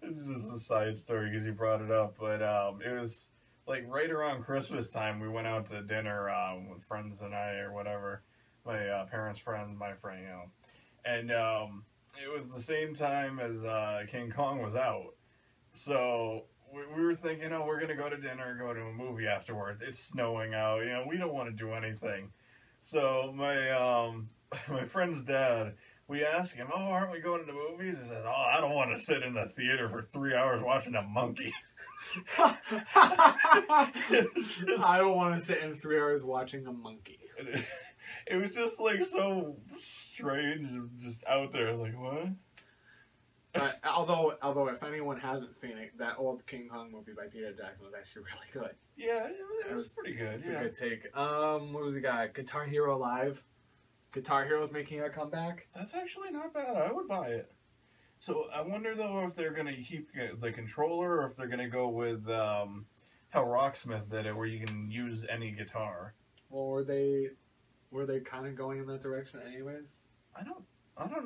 this is just a side story because you brought it up, but it was like right around Christmas time. We went out to dinner with friends and I or whatever, my parents' friend, my friend, you know, and it was the same time as King Kong was out. So we were thinking, oh, we're gonna go to dinner, go to a movie afterwards. It's snowing out, you know, we don't want to do anything. So my friend's dad, we asked him, oh, aren't we going to the movies? He said, oh, I don't want to sit in the theater for 3 hours watching a monkey. I don't want to sit in 3 hours watching a monkey. It was just like so strange and just out there, like, what? Although if anyone hasn't seen it, that old King Kong movie by Peter Jackson was actually really good. Yeah, it was pretty good. It's a good take. What was he got? Guitar Hero Live. Guitar Hero's making a comeback. That's actually not bad. I would buy it. So I wonder though if they're gonna keep the controller or if they're gonna go with how Rocksmith did it, where you can use any guitar. Well, were they kind of going in that direction anyways? I don't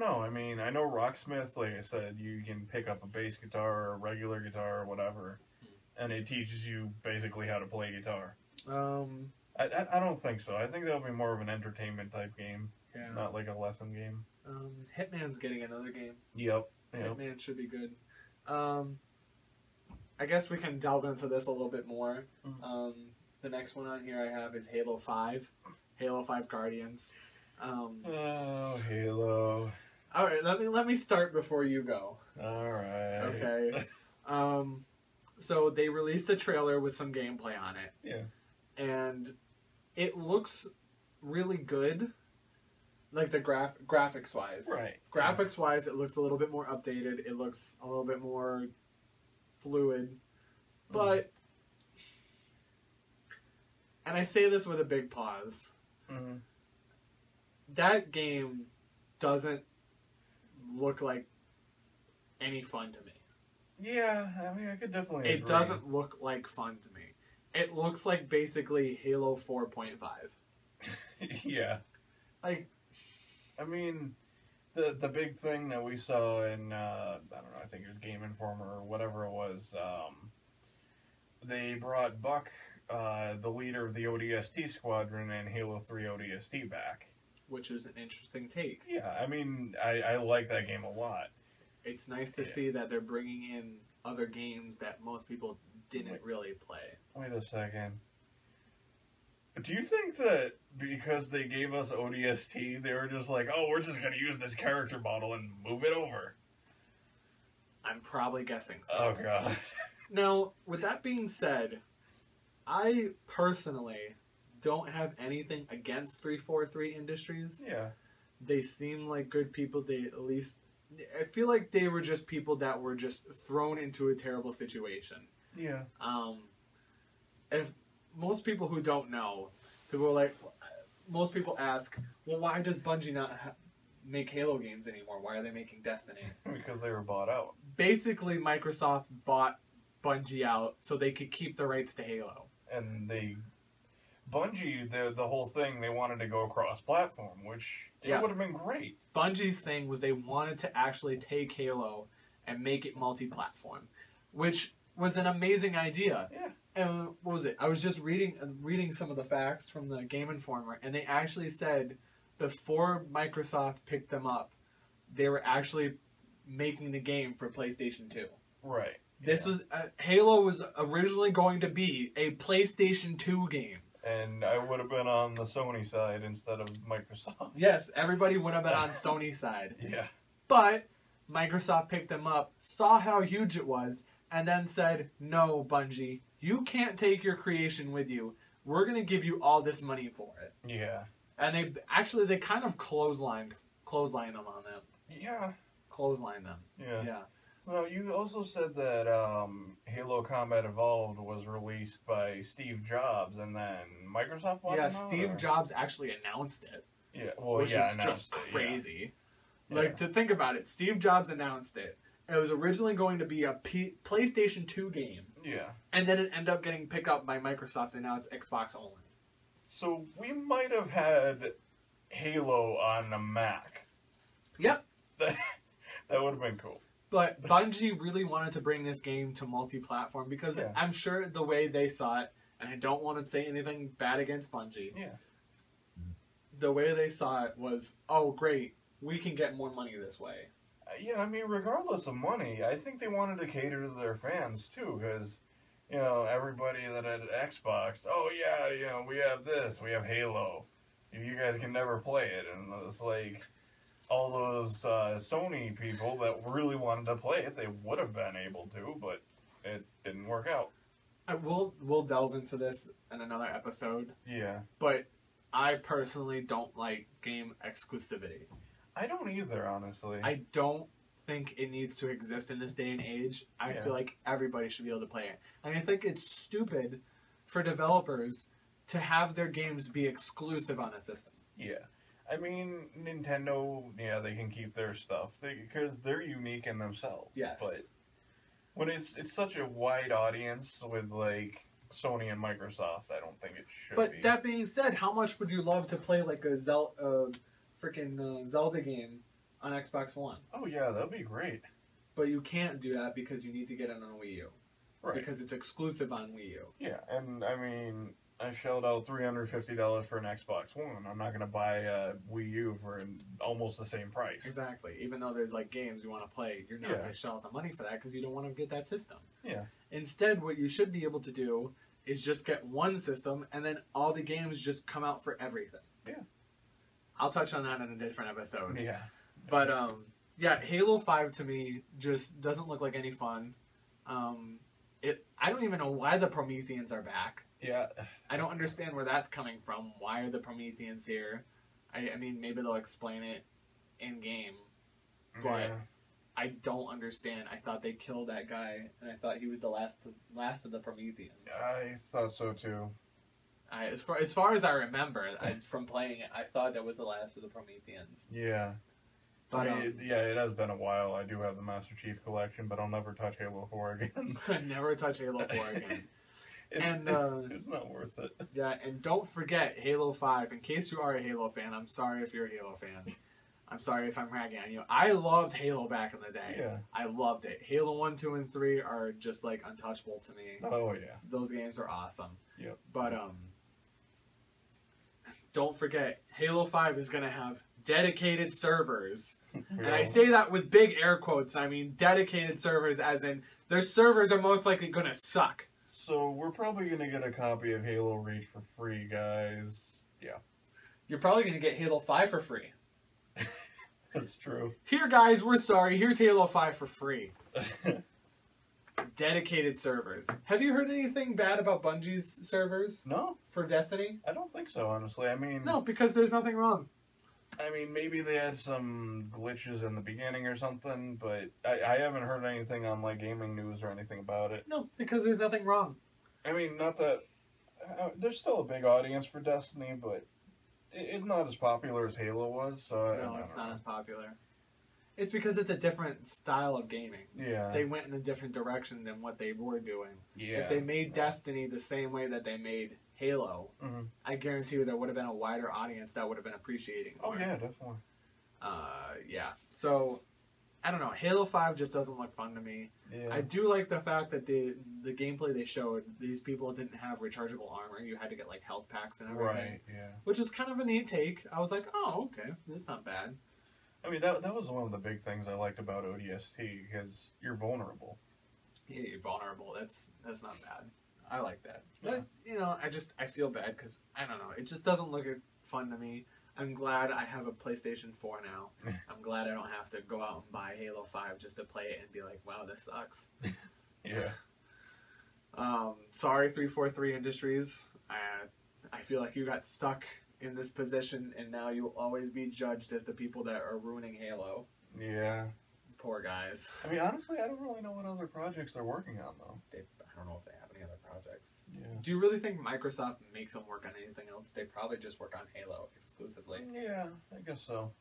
know. I mean, I know Rocksmith, like I said, you can pick up a bass guitar or a regular guitar or whatever, and it teaches you basically how to play guitar. I don't think so. I think that'll be more of an entertainment type game, not like a lesson game. Hitman's getting another game. Yep. Hitman should be good. I guess we can delve into this a little bit more. The next one on here I have is Halo 5. Halo 5 Guardians. Oh, Halo. All right, let me start before you go. All right. Okay. So they released a trailer with some gameplay on it. Yeah. And it looks really good, like the graphics wise. Right. Graphics wise, it looks a little bit more updated. It looks a little bit more fluid, but and I say this with a big pause. That game doesn't look like any fun to me. Yeah, I mean, I could definitely agree. It doesn't look like fun to me. It looks like basically Halo 4.5. Yeah. Like, I mean, the big thing that we saw in, I don't know, I think it was Game Informer or whatever it was, they brought Buck, the leader of the ODST squadron, and Halo 3 ODST back. Which is an interesting take. Yeah, I mean, I like that game a lot. It's nice to see that they're bringing in other games that most people didn't really play. Wait a second. Do you think that because they gave us ODST, they were just like, oh, we're just going to use this character model and move it over? I'm probably guessing so. Oh, God. Now, with that being said, I personally don't have anything against 343 Industries. Yeah. They seem like good people. They at least... I feel like they were just people that were just thrown into a terrible situation. Yeah. If most people who don't know, people are like... Most people ask, well, why does Bungie not make Halo games anymore. Why are they making Destiny? Because they were bought out. Basically, Microsoft bought Bungie out so they could keep the rights to Halo. And Bungie, the whole thing, they wanted to go cross-platform, which it would have been great. Bungie's thing was they wanted to actually take Halo and make it multi-platform, which was an amazing idea. Yeah. And what was it? I was just reading some of the facts from the Game Informer, and they actually said before Microsoft picked them up, they were actually making the game for PlayStation 2. Right. This was Halo was originally going to be a PlayStation 2 game. And I would have been on the Sony side instead of Microsoft. Yes, everybody would have been on Sony's side. Yeah. But Microsoft picked them up, saw how huge it was, and then said, "No, Bungie, you can't take your creation with you. We're going to give you all this money for it." Yeah. And they kind of clotheslined them on them. Yeah. Clotheslined them. Yeah. Well, you also said that Halo Combat Evolved was released by Steve Jobs, and then Microsoft bought it out, Steve Jobs actually announced it. Yeah, well, which is just crazy. Yeah. Like, to think about it, Steve Jobs announced it. It was originally going to be a PlayStation 2 game. Yeah. And then it ended up getting picked up by Microsoft, and now it's Xbox only. So we might have had Halo on a Mac. Yep. That would have been cool. But Bungie really wanted to bring this game to multi-platform because I'm sure the way they saw it, and I don't want to say anything bad against Bungie. Yeah. The way they saw it was, oh, great, we can get more money this way. Yeah, I mean, regardless of money, I think they wanted to cater to their fans, too, because, everybody that had Xbox, oh, yeah, we have this, we have Halo. You guys can never play it, and it's like, all those Sony people that really wanted to play it, they would have been able to, but it didn't work out. We'll delve into this in another episode. Yeah. But I personally don't like game exclusivity. I don't either, honestly. I don't think it needs to exist in this day and age. I feel like everybody should be able to play it. And I think it's stupid for developers to have their games be exclusive on a system. Yeah. I mean, Nintendo, they can keep their stuff because they're unique in themselves. Yes. But when it's such a wide audience with, like, Sony and Microsoft, I don't think it should be. But that being said, how much would you love to play, like, a Zelda game on Xbox One? Oh, yeah, that'd be great. But you can't do that because you need to get it on Wii U. Right. Because it's exclusive on Wii U. Yeah, and, I mean, I shelled out $350 for an Xbox One. I'm not going to buy a Wii U for almost the same price. Exactly. Even though there's, like, games you want to play, you're not going to shell out the money for that because you don't want to get that system. Yeah. Instead, what you should be able to do is just get one system, and then all the games just come out for everything. Yeah. I'll touch on that in a different episode. Yeah. But, Halo 5 to me just doesn't look like any fun. I don't even know why the Prometheans are back. Yeah. I don't understand where that's coming from. Why are the Prometheans here? I mean, maybe they'll explain it in-game. But I don't understand. I thought they killed that guy, and I thought he was the last of the Prometheans. I thought so, too. As far as I remember, from playing it, I thought that was the last of the Prometheans. Yeah. But it has been a while. I do have the Master Chief Collection, but I'll never touch Halo 4 again. Never touch Halo 4 again. It's not worth it. Yeah, and don't forget Halo 5. In case you are a Halo fan, I'm sorry if you're a Halo fan. I'm sorry if I'm ragging on you. I loved Halo back in the day. Yeah. I loved it. Halo 1, 2, and 3 are just, like, untouchable to me. Oh, yeah. Those games are awesome. Yep. But, don't forget, Halo 5 is going to have dedicated servers. And I say that with big air quotes. I mean dedicated servers as in their servers are most likely going to suck. So we're probably going to get a copy of Halo Reach for free, guys. Yeah. You're probably going to get Halo 5 for free. That's true. Here, guys, we're sorry. Here's Halo 5 for free. Dedicated servers. Have you heard anything bad about Bungie's servers? No. For Destiny? I don't think so, honestly. I mean... No, because there's nothing wrong. I mean, maybe they had some glitches in the beginning or something, but I haven't heard anything on, like, gaming news or anything about it. No, because there's nothing wrong. I mean, not that... there's still a big audience for Destiny, but it's not as popular as Halo was, so No, it's not as popular. It's because it's a different style of gaming. Yeah. They went in a different direction than what they were doing. Yeah. If they made Destiny the same way that they made Halo, I guarantee you there would have been a wider audience that would have been appreciating more. Oh, yeah, definitely. Yeah. So, I don't know. Halo 5 just doesn't look fun to me. Yeah. I do like the fact that the gameplay they showed, these people didn't have rechargeable armor. You had to get, like, health packs and everything. Right, yeah. Which is kind of a neat take. I was like, oh, okay. That's not bad. I mean, that was one of the big things I liked about ODST, because you're vulnerable. Yeah, you're vulnerable. That's not bad. I like that. But, you know, I feel bad because, I don't know, it just doesn't look fun to me. I'm glad I have a PlayStation 4 now. I'm glad I don't have to go out and buy Halo 5 just to play it and be like, wow, this sucks. Yeah. Sorry, 343 Industries. I feel like you got stuck in this position, and now you'll always be judged as the people that are ruining Halo. Yeah. Poor guys. I mean, honestly, I don't really know what other projects they're working on, though. I don't know if they have any other projects. Yeah. Do you really think Microsoft makes them work on anything else? They probably just work on Halo exclusively. Yeah, I guess so.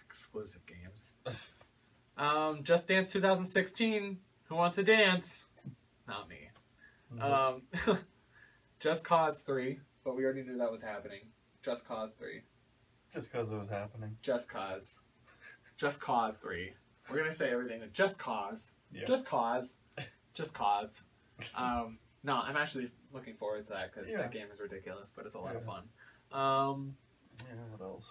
Exclusive games. Just Dance 2016. Who wants to dance? Not me. Just Cause 3, but we already knew that was happening. Just Cause 3. Just because it was happening. Just Cause. Just Cause 3. We're going to say everything to Just Cause. Yeah. Just Cause. Just Cause. No, I'm actually looking forward to that because that game is ridiculous, but it's a lot of fun. Yeah, what else?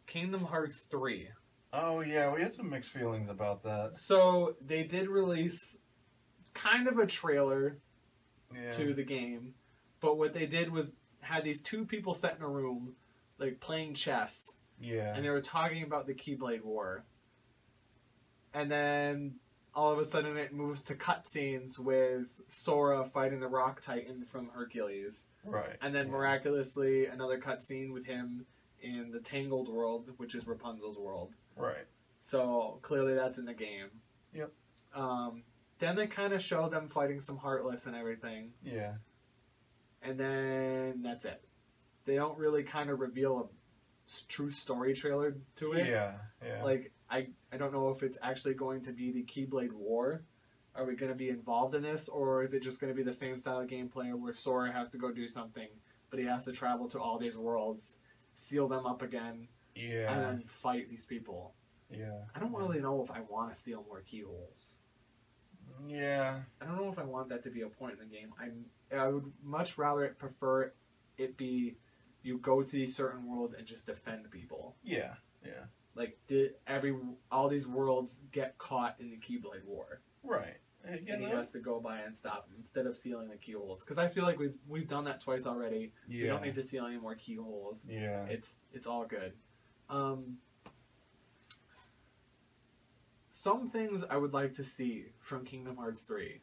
Kingdom Hearts 3. Oh, yeah, we had some mixed feelings about that. So, they did release kind of a trailer Yeah. to the game, but what they did was had these two people set in a room, like, playing chess. Yeah. And they were talking about the Keyblade War. And then all of a sudden it moves to cutscenes with Sora fighting the Rock Titan from Hercules. Right. And then miraculously another cutscene with him in the Tangled world, which is Rapunzel's world. Right. So clearly that's in the game. Yep. Then they kind of show them fighting some Heartless and everything. Yeah. And then that's it. They don't really kind of reveal a true story trailer to it. Yeah, yeah. Like, I don't know if it's actually going to be the Keyblade War. Are we going to be involved in this? Or is it just going to be the same style of gameplay where Sora has to go do something, but he has to travel to all these worlds, seal them up again, and then fight these people? Yeah. I don't really know if I want to seal more keyholes. Yeah. I don't know if I want that to be a point in the game. I would much rather prefer it be you go to these certain worlds and just defend people. Yeah, yeah. Like, all these worlds get caught in the Keyblade War. Right. And he has to go by and stop them instead of sealing the keyholes. Because I feel like we've done that twice already. Yeah. We don't need to seal any more keyholes. Yeah. It's all good. Some things I would like to see from Kingdom Hearts 3,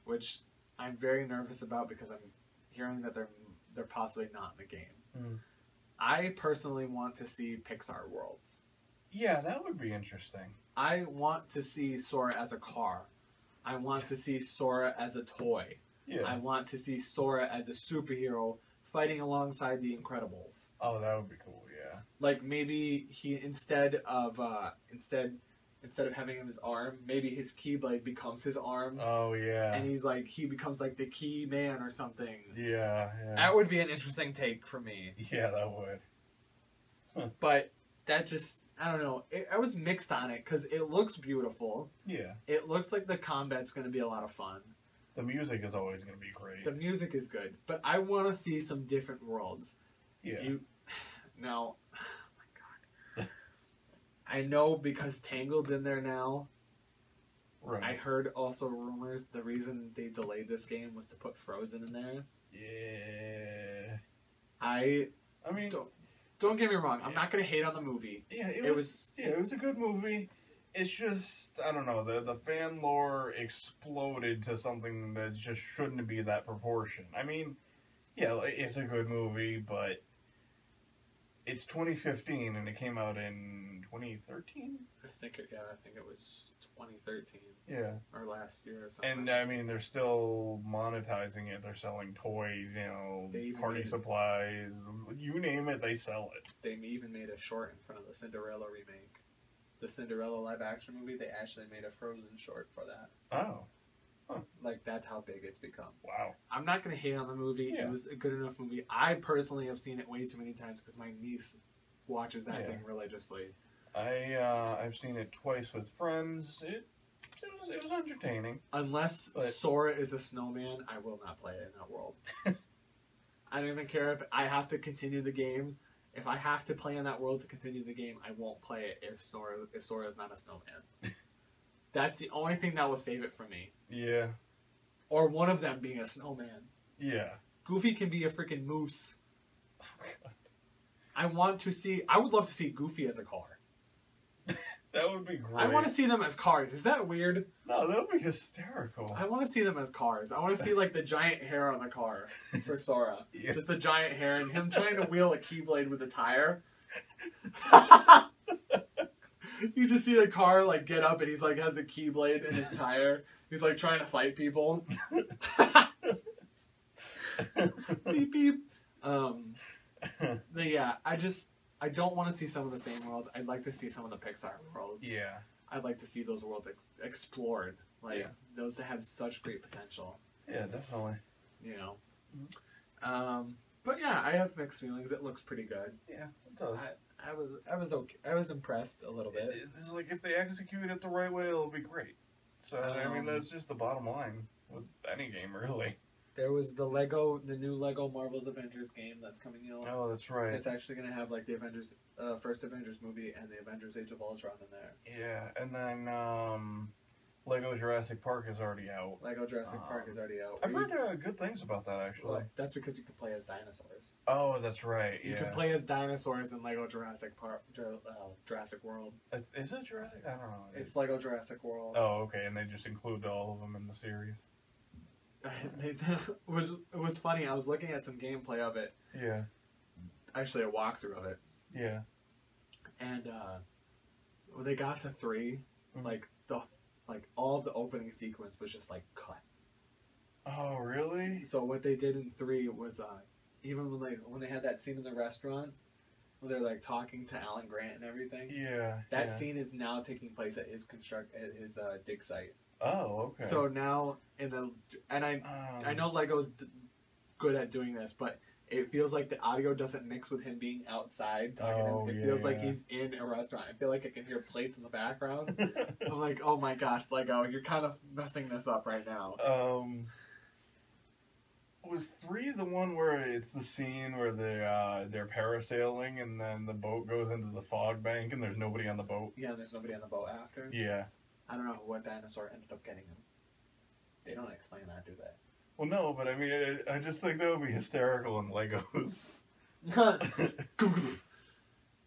which I'm very nervous about because I'm hearing that they're possibly not in the game. Mm. I personally want to see Pixar worlds. Yeah, that would be interesting. I want to see Sora as a car. I want to see Sora as a toy. Yeah. I want to see Sora as a superhero fighting alongside the Incredibles. Oh, that would be cool, yeah. Like, maybe he, instead of having his arm, maybe his Keyblade becomes his arm. Oh, yeah. And he becomes like the Key Man or something. Yeah, yeah. That would be an interesting take for me. Yeah, that would. But that just, I don't know. I was mixed on it because it looks beautiful. Yeah. It looks like the combat's going to be a lot of fun. The music is always going to be great. The music is good, but I want to see some different worlds. Yeah. Now, oh my god. I know because Tangled's in there now. Right. I heard also rumors the reason they delayed this game was to put Frozen in there. Yeah. I mean, don't get me wrong. I'm not going to hate on the movie. Yeah, it was a good movie. It's just, I don't know, the fan lore exploded to something that just shouldn't be that proportion. I mean, yeah, it's a good movie, but it's 2015 and it came out in 2013. I think it was 2013. Yeah. Or last year or something. And I mean, they're still monetizing it. They're selling toys, party supplies, you name it, they sell it. They even made a short in front of the Cinderella remake. The Cinderella live action movie, they actually made a Frozen short for that. Oh. Huh. Like, that's how big it's become. Wow. I'm not going to hate on the movie. Yeah. It was a good enough movie. I personally have seen it way too many times because my niece watches that thing religiously. I've seen it twice with friends. It was entertaining. Unless Sora is a snowman, I will not play it in that world. I don't even care if I have to continue the game. If I have to play in that world to continue the game, I won't play it if Sora is not a snowman. That's the only thing that will save it for me. Yeah. Or one of them being a snowman. Yeah. Goofy can be a freaking moose. Oh, God. I would love to see Goofy as a car. That would be great. I want to see them as cars. Is that weird? No, that would be hysterical. I want to see them as cars. I want to see, like, the giant hair on the car for Sora. Yeah. Just the giant hair and him trying to wheel a Keyblade with a tire. You just see the car, like, get up and he's, like, has a Keyblade in his tire. He's, like, trying to fight people. Beep, beep. But yeah, I don't want to see some of the same worlds. I'd like to see some of the Pixar worlds. Yeah. I'd like to see those worlds explored. Like, those that have such great potential. Yeah, definitely. You know? Mm-hmm. But yeah, I have mixed feelings. It looks pretty good. Yeah, it does. I was okay. I was impressed a little bit. It's like, if they execute it the right way, it'll be great. So, I mean, that's just the bottom line with any game, really. There was the new Lego Marvel's Avengers game that's coming out. Oh, that's right. It's actually going to have, like, the Avengers, first Avengers movie and the Avengers Age of Ultron in there. Yeah, and then, Lego Jurassic Park is already out. Lego Jurassic Park is already out. I've heard good things about that, actually. Well, that's because you can play as dinosaurs. Oh, that's right, You can play as dinosaurs in Lego Jurassic Park, Jurassic World. Is it Jurassic? I don't know. It's Lego Jurassic World. Oh, okay, and they just include all of them in the series. It was funny. I was looking at some gameplay of it. Yeah. Actually, a walkthrough of it. Yeah. And when they got to 3, all of the opening sequence was just like cut. Oh, really? So what they did in 3 was even when they had that scene in the restaurant where they're like talking to Alan Grant and everything. Yeah. That scene is now taking place at his dig site. Oh, okay. So now I know Lego's good at doing this, but it feels like the audio doesn't mix with him being outside talking to him. It feels like he's in a restaurant. I feel like I can hear plates in the background. I'm like, oh my gosh, Lego, you're kind of messing this up right now. Was 3 the one where it's the scene where they're parasailing and then the boat goes into the fog bank and there's nobody on the boat? Yeah, there's nobody on the boat after. Yeah. I don't know what dinosaur ended up getting him. They don't explain that, do they? Well, no, but I mean, I just think that would be hysterical in Legos.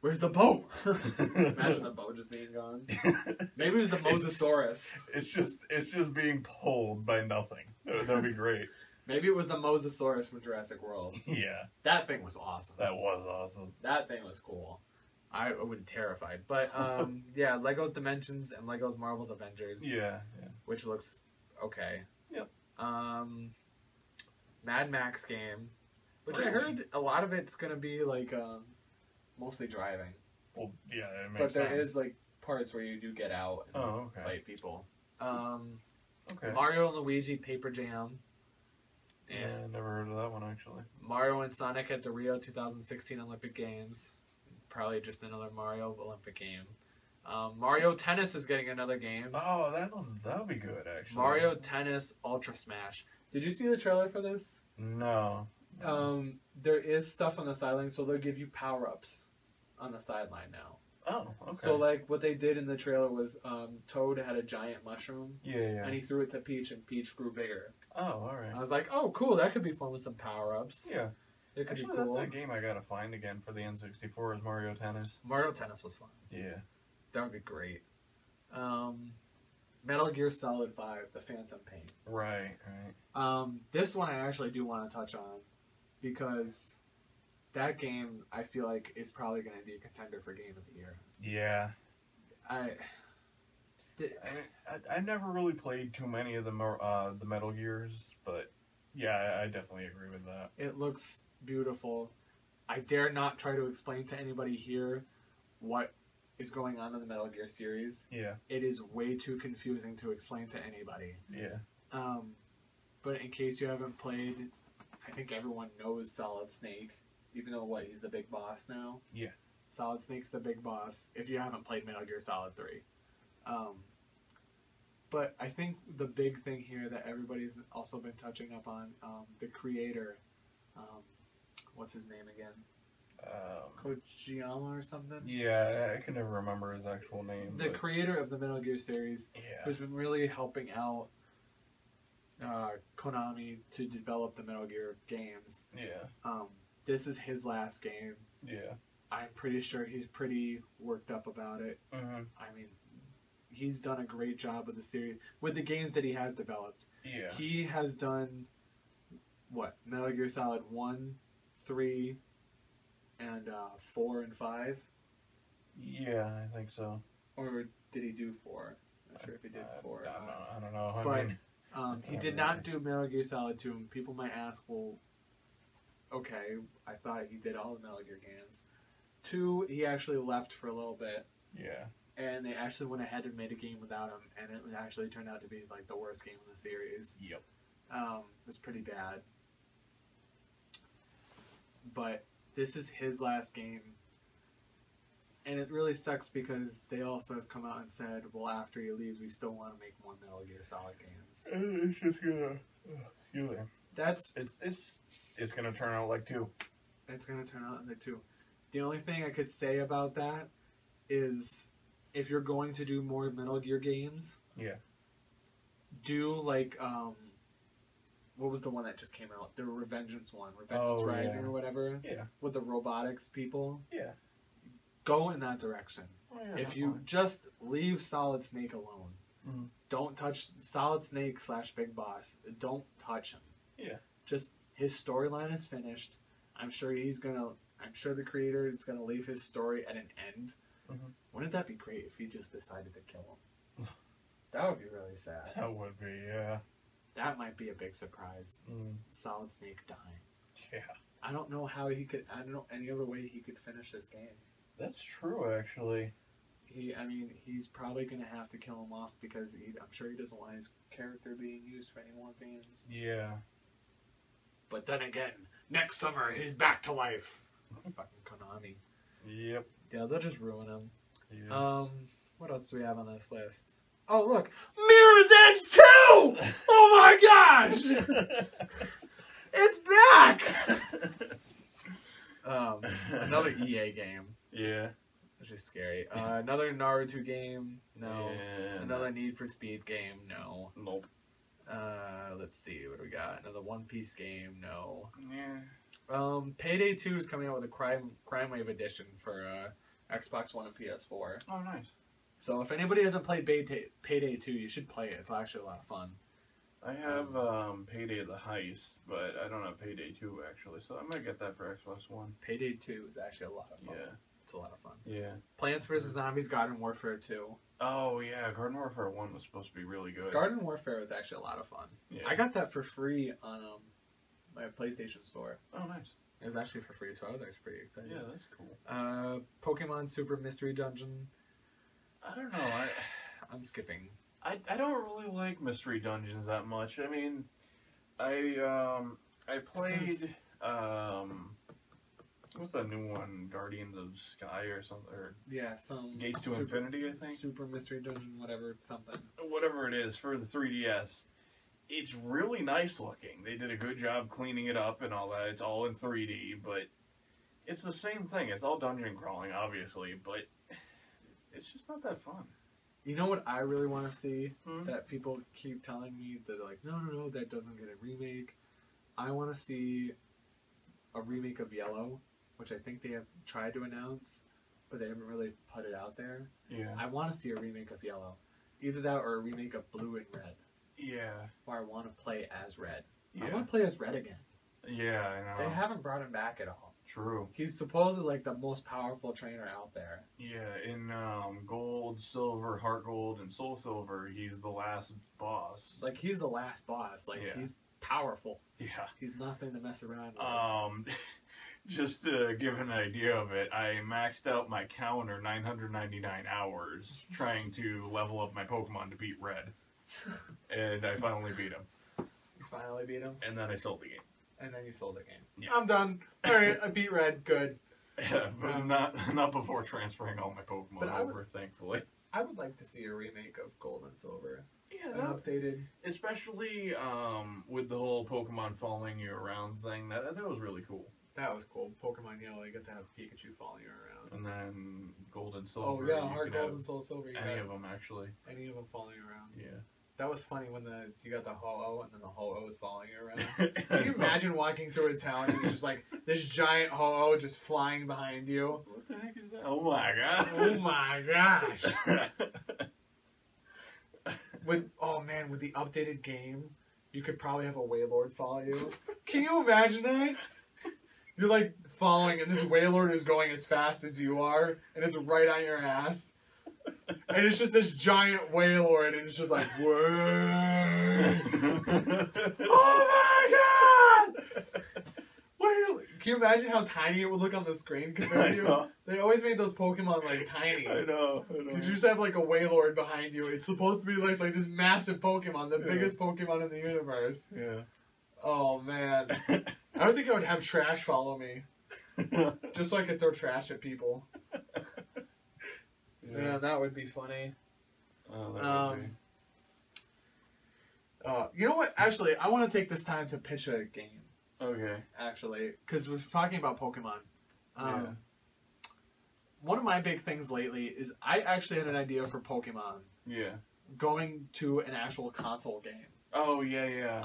Where's the boat? Imagine the boat just being gone. Maybe it was the Mosasaurus. It's just being pulled by nothing. That would be great. Maybe it was the Mosasaurus from Jurassic World. Yeah. That thing was awesome. That was awesome. That thing was cool. I would be terrified. But, yeah, Lego's Dimensions and Lego's Marvel's Avengers. Yeah. Which looks okay. Yep. Mad Max game. Which I heard a lot of it's going to be, like, mostly driving. Well, yeah, it makes sense. But there sense. is, like, parts where you do get out and fight people. Okay. Mario and Luigi Paper Jam. Yeah, never heard of that one, actually. Mario and Sonic at the Rio 2016 Olympic Games. Probably just another Mario Olympic game. Mario Tennis is getting another game. Oh, that would be good, actually. Mario Tennis Ultra Smash. Did you see the trailer for this? No. There is stuff on the sideline, so they'll give you power-ups on the sideline now. Oh, okay. So, like, what they did in the trailer was Toad had a giant mushroom. Yeah. And he threw it to Peach, and Peach grew bigger. Oh, alright. I was like, oh, cool, that could be fun with some power-ups. Yeah. It could Actually, be cool. That's a game I gotta find again for the N64 is Mario Tennis. Mario Tennis was fun. Yeah. That would be great. Metal Gear Solid 5, The Phantom Pain. Right. This one I actually do want to touch on because that game, I feel like, is probably going to be a contender for Game of the Year. Yeah. I never really played too many of the Metal Gears, but yeah, I definitely agree with that. It looks beautiful. I dare not try to explain to anybody here what is going on in the Metal Gear series. Yeah. It is way too confusing to explain to anybody. Yeah. But in case you haven't played, I think everyone knows Solid Snake, even though he's the big boss now. Yeah. Solid Snake's the big boss if you haven't played Metal Gear Solid 3. But I think the big thing here that everybody's also been touching up on, the creator, what's his name again? Kojima or something? Yeah, I can never remember his actual name. The creator of the Metal Gear series, who's been really helping out Konami to develop the Metal Gear games. Yeah. This is his last game. Yeah. I'm pretty sure he's pretty worked up about it. Mm-hmm. I mean, he's done a great job with the series, with the games that he has developed. Yeah. He has done, Metal Gear Solid 1, 3, and 4 and 5? Yeah, I think so. Or did he do 4? I'm not sure if he did 4. I don't know. He did not do Metal Gear Solid 2. And people might ask, well, okay, I thought he did all the Metal Gear games. 2, he actually left for a little bit. Yeah. And they actually went ahead and made a game without him, and it actually turned out to be like the worst game in the series. Yep. It was pretty bad. But this is his last game. And it really sucks because they also have come out and said, well, after he leaves, we still want to make more Metal Gear Solid games. It's just gonna... That's... It's gonna turn out like 2. It's gonna turn out like 2. The only thing I could say about that is, if you're going to do more Metal Gear games... Yeah. Do, like, what was the one that just came out? The Revengeance one. Revengeance Rising or whatever? Yeah. With the robotics people? Yeah. Go in that direction. Oh, yeah, if you just leave Solid Snake alone, don't touch Solid Snake / Big Boss. Don't touch him. Yeah. Just, his storyline is finished. I'm sure the creator is gonna leave his story at an end. Mm-hmm. Wouldn't that be great if he just decided to kill him? That would be really sad. That would be, yeah. That might be a big surprise. Solid Snake dying. Yeah. I don't know any other way he could finish this game. That's true, actually. He's probably going to have to kill him off because I'm sure he doesn't want his character being used for any more games. Yeah. But then again, next summer, he's back to life. Fucking Konami. Yep. Yeah, they'll just ruin him. Yeah. What else do we have on this list? Oh, look. Mirror's Edge 2! Oh my gosh! It's back! Another EA game. Yeah. Which is scary. Another Naruto game. No. Yeah, Another Need for Speed game. No. Nope. Let's see. What do we got? Another One Piece game. No. Yeah. Payday 2 is coming out with a Crime Wave edition for Xbox One and PS4. Oh, nice. So if anybody hasn't played Payday 2, you should play it. It's actually a lot of fun. I have Payday the Heist, but I don't have Payday 2 actually, so I might get that for Xbox One. Payday 2 is actually a lot of fun. Yeah. It's a lot of fun. Yeah. Plants vs. Zombies Garden Warfare 2. Oh, yeah. Garden Warfare 1 was supposed to be really good. Garden Warfare was actually a lot of fun. Yeah. I got that for free on my PlayStation Store. Oh, nice. It was actually for free, so I was actually pretty excited. Yeah, that's cool. Pokemon Super Mystery Dungeon. I don't know. I'm skipping. I don't really like mystery dungeons that much. I mean, I played what's that new one? Guardians of Sky or something? Or yeah, some Gates to Infinity, I think. Super Mystery Dungeon, whatever, something. Whatever it is for the 3DS. It's really nice looking. They did a good job cleaning it up and all that. It's all in 3D, but it's the same thing. It's all dungeon crawling, obviously, but it's just not that fun. You know what I really want to see that people keep telling me that they're like, no, that doesn't get a remake. I want to see a remake of Yellow, which I think they have tried to announce, but they haven't really put it out there. Yeah. I want to see a remake of Yellow. Either that or a remake of Blue and Red. Yeah. Or I want to play as Red. Yeah. I want to play as Red again. Yeah, I know. They haven't brought him back at all. True. He's supposedly like the most powerful trainer out there. Yeah, in Gold, Silver, Heart Gold, and Soul Silver, he's the last boss. Like, he's the last boss. Like, he's powerful. Yeah. He's nothing to mess around with. Just to give an idea of it, I maxed out my counter 999 hours trying to level up my Pokemon to beat Red. And I finally beat him. You finally beat him? And then I sold the game. And then you sold the game. Yeah. I'm done. Alright, I beat Red. Good. Yeah, but not before transferring all my Pokemon over, thankfully. I would like to see a remake of Gold and Silver. Yeah, an updated. Especially with the whole Pokemon following you around thing. That was really cool. That was cool. Pokemon Yellow, you get to have Pikachu following you around. And then Gold and Silver. Oh yeah, Heart Gold and Soul Silver. Any of them, actually. Any of them following you around. Yeah. That was funny when you got the Ho-Oh and then the Ho-Oh was following you around. Can you imagine walking through a town and it's just like this giant Ho-Oh just flying behind you? What the heck is that? Oh my god. Oh my gosh. With the updated game, you could probably have a Wailord follow you. Can you imagine that? You're like following and this Wailord is going as fast as you are and it's right on your ass. And it's just this giant Wailord, and it's just like, whoa! Oh my god! Can you imagine how tiny it would look on the screen compared to you? They always made those Pokemon like tiny. I know. You just have like a Wailord behind you. It's supposed to be like this massive Pokemon, the biggest Pokemon in the universe. Yeah. Oh man. I would think I would have trash follow me. Just so I could throw trash at people. Yeah, that would be funny. Oh, that would be. You know what? Actually, I want to take this time to pitch a game. Okay. Actually, because we're talking about Pokemon. One of my big things lately is I actually had an idea for Pokemon. Yeah. Going to an actual console game. Oh, yeah.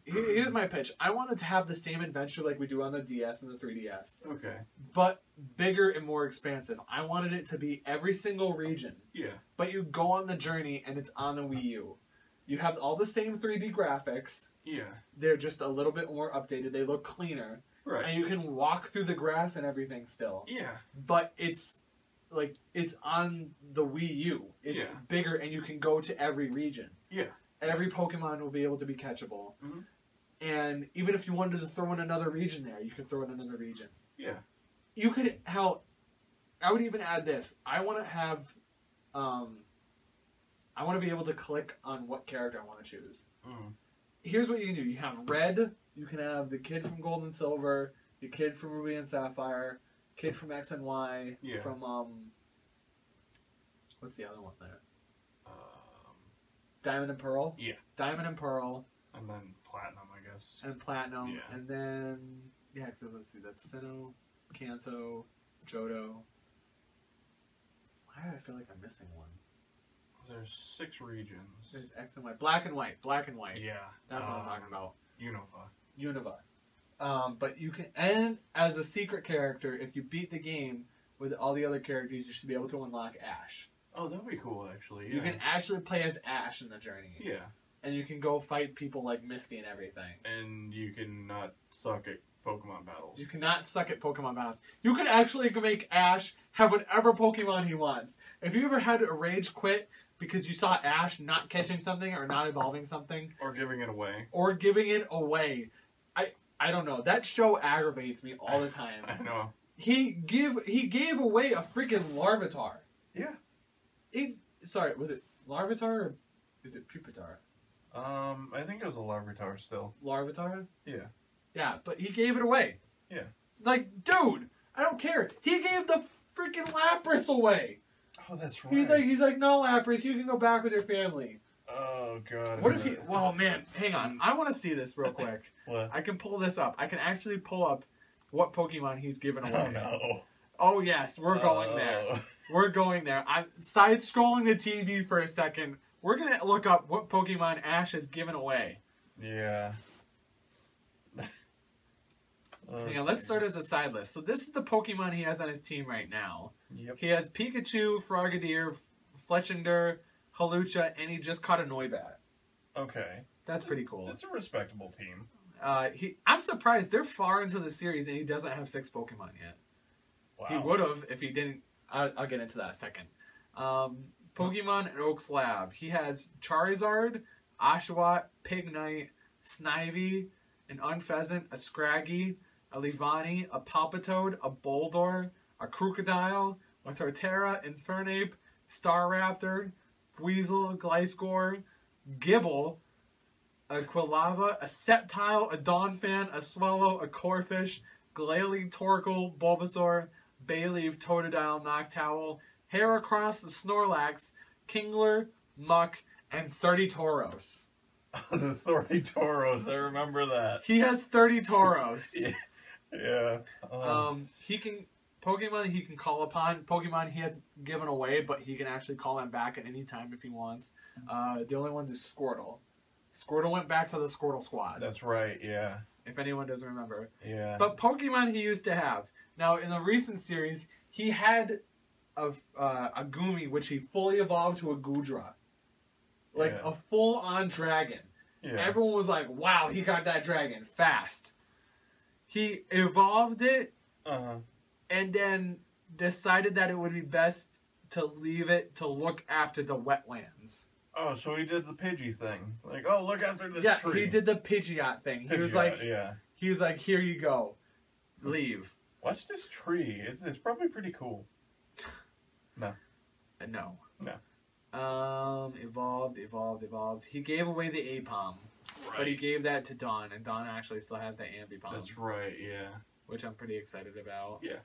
Here's my pitch. I wanted to have the same adventure like we do on the DS and the 3DS. Okay. But bigger and more expansive. I wanted it to be every single region. Yeah. But you go on the journey and it's on the Wii U. You have all the same 3D graphics. Yeah. They're just a little bit more updated. They look cleaner. Right. And you can walk through the grass and everything still. Yeah. But it's on the Wii U. It's bigger and you can go to every region. Yeah. Every Pokemon will be able to be catchable. Mm-hmm. And even if you wanted to throw in another region there, you could throw in another region. Yeah. You could, I would even add this. I want to have, I want to be able to click on what character I want to choose. Mm. Here's what you can do. You have Red, you can have the kid from Gold and Silver, the kid from Ruby and Sapphire, kid from X and Y, from, what's the other one there? Diamond and Pearl? Yeah. Diamond and Pearl. And then Platinum, I guess. And Platinum. Yeah. And then, let's see, that's Sinnoh, Kanto, Johto. Why do I feel like I'm missing one? There's 6 regions. There's X and Y. Black and White. Yeah. That's what I'm talking about. Unova. But you can, and as a secret character, if you beat the game with all the other characters, you should be able to unlock Ash. Oh, that would be cool, actually. Yeah. You can actually play as Ash in the journey. Yeah. And you can go fight people like Misty and everything. And you can not suck at Pokemon battles. You cannot suck at Pokemon battles. You can actually make Ash have whatever Pokemon he wants. If you ever had a rage quit because you saw Ash not catching something or not evolving something. Or giving it away. I don't know. That show aggravates me all the time. I know. He gave away a freaking Larvitar. Yeah. Sorry, was it Larvitar or is it Pupitar? I think it was a Larvitar still. Larvitar? Yeah. Yeah, but he gave it away. Yeah. Like, dude, I don't care. He gave the freaking Lapras away. Oh, that's right. He's like, no, Lapras, you can go back with your family. Oh, God. What if he... Well, man, hang on. I want to see this real quick. What? I can pull this up. I can actually pull up what Pokemon he's given away. Oh, no. Oh, yes, we're going there. We're going there. I'm side-scrolling the TV for a second. We're going to look up what Pokemon Ash has given away. Yeah. Hang on, let's start as a side list. So this is the Pokemon he has on his team right now. Yep. He has Pikachu, Frogadier, Fletchinder, Hawlucha, and he just caught a Noibat. Okay. That's pretty cool. That's a respectable team. I'm surprised they're far into the series and he doesn't have 6 Pokemon yet. Wow. He would have if he didn't. I'll get into that in a second. Pokemon at Oaks Lab. He has Charizard, Oshawott, Pignite, Snivy, an Unpheasant, a Scraggy, a Leavanny, a Palpitoad, a Boldore, a Crocodile, a Torterra, Infernape, Staraptor, Weasel, Gliscor, Gibble, a Quilava, a Sceptile, a Donphan, a Swallow, a Corphish, Glalie, Torkoal, Bulbasaur, Bayleaf, Totodile, Noctowl, Heracross, Snorlax, Kingler, Muck, and 30 Tauros. The 30 Tauros, I remember that. He has 30 Tauros. Yeah. He can Pokemon he can call upon. Pokemon he has given away, but he can actually call them back at any time if he wants. The only ones is Squirtle. Squirtle went back to the Squirtle squad. That's right, yeah. If anyone doesn't remember. Yeah. But Pokemon he used to have. Now, in the recent series, he had a Gumi, which he fully evolved to a Goodra. Like, a full-on dragon. Yeah. Everyone was like, wow, he got that dragon fast. He evolved it, and then decided that it would be best to leave it to look after the wetlands. Oh, so he did the Pidgey thing. Like, oh, look after this tree. Yeah, he did the Pidgeot thing. He was like, here you go. Leave. Watch this tree. It's probably pretty cool. No. No. No. Evolved. He gave away the Apom. Right. But he gave that to Dawn, and Dawn actually still has the Ambipom. That's right, yeah. Which I'm pretty excited about. Yeah.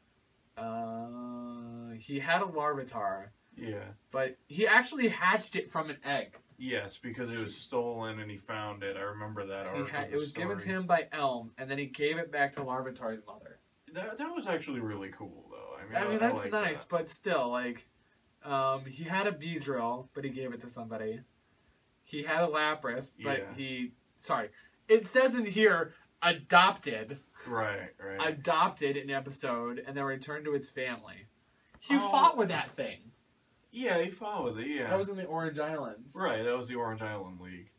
He had a Larvitar. Yeah. But he actually hatched it from an egg. Yes, because it was stolen and he found it. I remember that it was given to him by Elm, and then he gave it back to Larvitar's mother. That was actually really cool, though. I mean that's nice, but still, like, he had a Beedrill, but he gave it to somebody. He had a Lapras, but it says in here, adopted. Right. Adopted an episode, and then returned to its family. He fought with that thing. Yeah, he fought with it, yeah. That was in the Orange Islands. Right, that was the Orange Island League.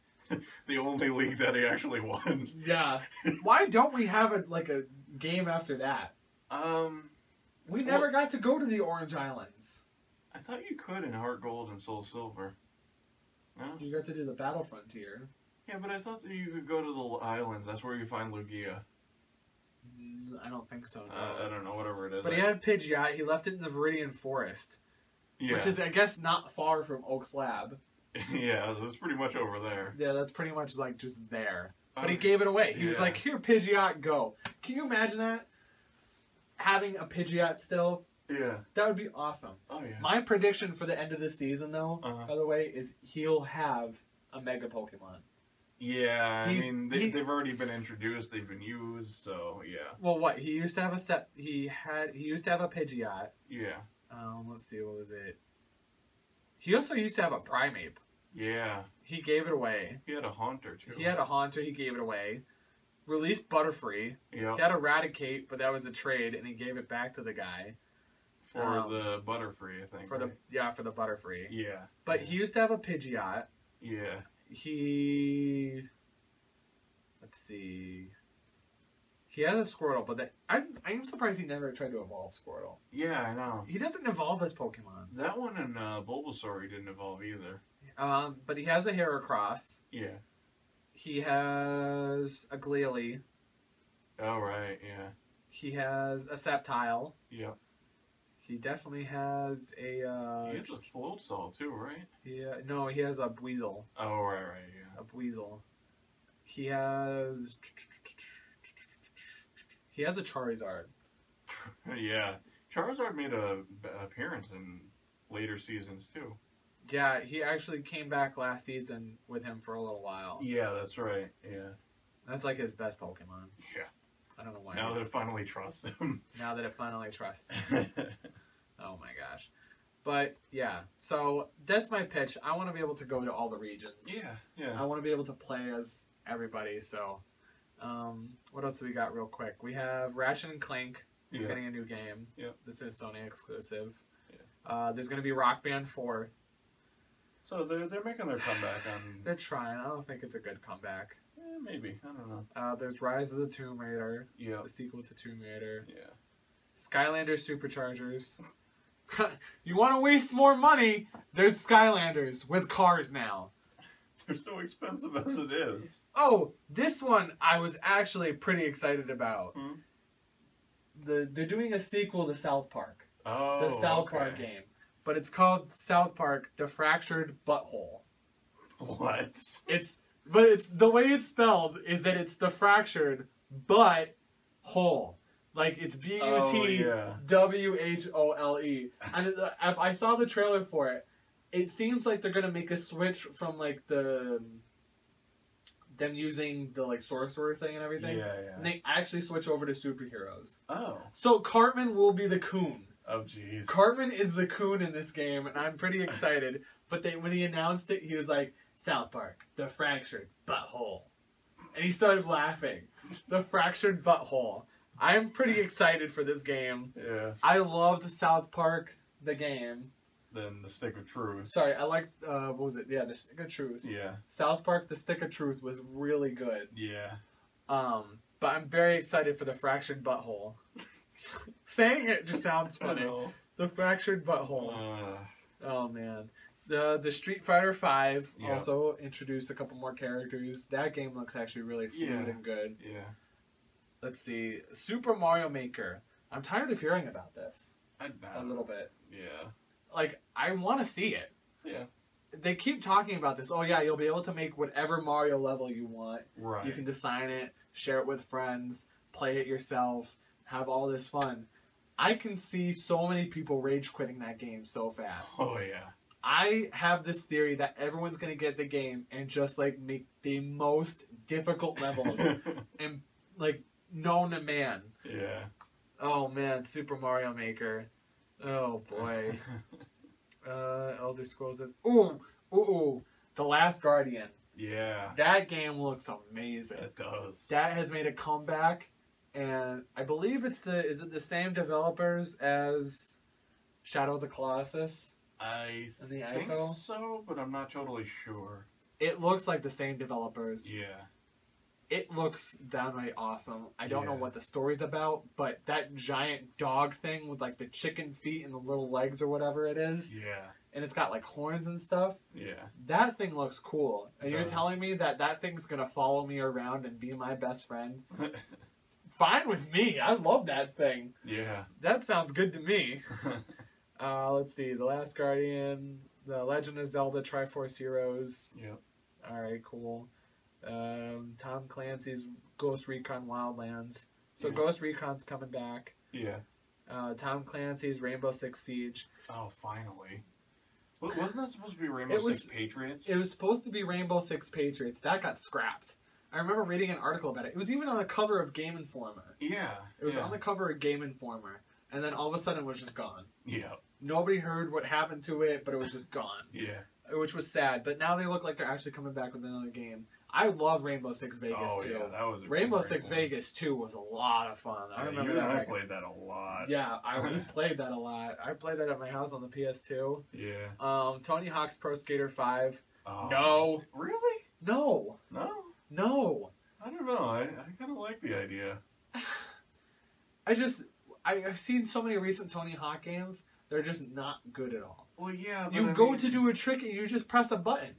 The only league that he actually won. Yeah. Why don't we have a game after that? We never got to go to the Orange Islands. I thought you could in Heart Gold and Soul Silver. No? You got to do the Battle Frontier. Yeah, but I thought that you could go to the islands. That's where you find Lugia. I don't think so, no. I don't know, whatever it is. But he had Pidgeot. He left it in the Viridian Forest. Yeah. Which is, I guess, not far from Oaks Lab. Yeah, so it's pretty much over there. Yeah, that's pretty much, like, just there. But he gave it away. He was like, here, Pidgeot, go. Can you imagine that? Having a Pidgeot still? Yeah. That would be awesome. Oh, yeah. My prediction for the end of the season, though, by the way, is he'll have a Mega Pokemon. Yeah, I mean, they've already been introduced, they've been used, so, yeah. Well, what? He used to have he used to have a Pidgeot. Yeah. Let's see, what was it? He also used to have a Primeape. Yeah. He gave it away. He had a Haunter, too. He had a Haunter, he gave it away. Released Butterfree. Yeah. He had Eradicate, but that was a trade, and he gave it back to the guy. For the Butterfree, I think. For the Butterfree. Yeah. But he used to have a Pidgeot. Yeah. Let's see. He has a Squirtle, but I'm surprised he never tried to evolve Squirtle. Yeah, I know. He doesn't evolve his Pokemon. That one and Bulbasaur he didn't evolve either. But he has a Heracross. Yeah. He has a Glalie. Oh, right, yeah. He has a Sceptile. Yeah. He definitely has a... he has a Floatzel, too, right? Yeah, no, he has a Buizel. Oh, right, yeah. A Buizel. He has... He has a Charizard. Yeah. Charizard made an appearance in later seasons, too. Yeah, he actually came back last season with him for a little while. Yeah, that's right, yeah. That's like his best Pokemon. Yeah. I don't know why. Now that it finally trusts him. Now that it finally trusts him. Oh my gosh. But, yeah. So, that's my pitch. I want to be able to go to all the regions. Yeah. I want to be able to play as everybody, so... what else do we got real quick? We have Ratchet and Clank. He's getting a new game. Yeah. This is Sony exclusive. Yeah. There's going to be Rock Band 4. So they're making their comeback on... They're trying. I don't think it's a good comeback. Maybe. I don't know. There's Rise of the Tomb Raider. Yeah. The sequel to Tomb Raider. Yeah. Skylanders Superchargers. You want to waste more money? There's Skylanders with cars now. They're so expensive as it is. Oh, this one I was actually pretty excited about. Hmm? They're doing a sequel to South Park. Oh, The South Park game. But it's called South Park: The Fractured Butthole. What? It's the way it's spelled is that it's the fractured but hole. Like it's BUTWHOLE. And I saw the trailer for it. It seems like they're gonna make a switch from like them using the like sorcerer thing and everything. Yeah. And they actually switch over to superheroes. Oh. So Cartman will be the coon. Oh, jeez. Cartman is the coon in this game, and I'm pretty excited. But when he announced it, he was like, South Park, the fractured butthole. And he started laughing. The fractured butthole. I'm pretty excited for this game. Yeah. I loved South Park, the game. Then the Stick of Truth. Sorry, I liked, what was it? Yeah, the Stick of Truth. Yeah. South Park, the Stick of Truth was really good. Yeah. But I'm very excited for the fractured butthole. Saying it just sounds funny. The fractured butthole. Oh man. The Street Fighter V also introduced a couple more characters. That game looks actually really fluid and good. Yeah. Let's see. Super Mario Maker. I'm tired of hearing about this. A little bit. Yeah. Like, I want to see it. Yeah. They keep talking about this. Oh yeah, you'll be able to make whatever Mario level you want. Right. You can design it, share it with friends, play it yourself, have all this fun. I can see so many people rage quitting that game so fast. Oh yeah. I have this theory that everyone's gonna get the game and just like make the most difficult levels and like known to man. Yeah. Oh man, Super Mario Maker. Oh boy. Elder Scrolls. Ooh, The Last Guardian. Yeah. That game looks amazing. It does. That has made a comeback, and I believe is it the same developers as Shadow of the Colossus? I and the think Ico? so, but I'm not totally sure. It looks like the same developers. Yeah. It looks downright awesome. I don't know what the story's about, but that giant dog thing with like the chicken feet and the little legs or whatever it is. Yeah. And it's got like horns and stuff. Yeah. That thing looks cool. And you're telling me that thing's gonna follow me around and be my best friend? Fine with me. I love that thing. Yeah. That sounds good to me. Let's see. The Last Guardian, The Legend of Zelda Triforce Heroes. Yep. Alright, cool. Tom Clancy's Ghost Recon Wildlands. So Ghost Recon's coming back. Yeah. Tom Clancy's Rainbow Six Siege. Oh, finally. Wasn't that supposed to be Rainbow Six Patriots? It was supposed to be Rainbow Six Patriots. That got scrapped. I remember reading an article about it. It was even on the cover of Game Informer. Yeah. It was on the cover of Game Informer. And then all of a sudden it was just gone. Yeah. Nobody heard what happened to it, but it was just gone. Yeah. Which was sad. But now they look like they're actually coming back with another game. I love Rainbow Six Vegas too. Yeah, that was Rainbow Six Vegas 2 was a lot of fun. I remember that. I played that a lot. Yeah, I played that a lot. I played that at my house on the PS2. Yeah. Tony Hawk's Pro Skater 5. Oh, no. Really? No. No? No. I don't know. I kind of like the idea. I've seen so many recent Tony Hawk games. They're just not good at all. Well, yeah. You go to do a trick and you just press a button.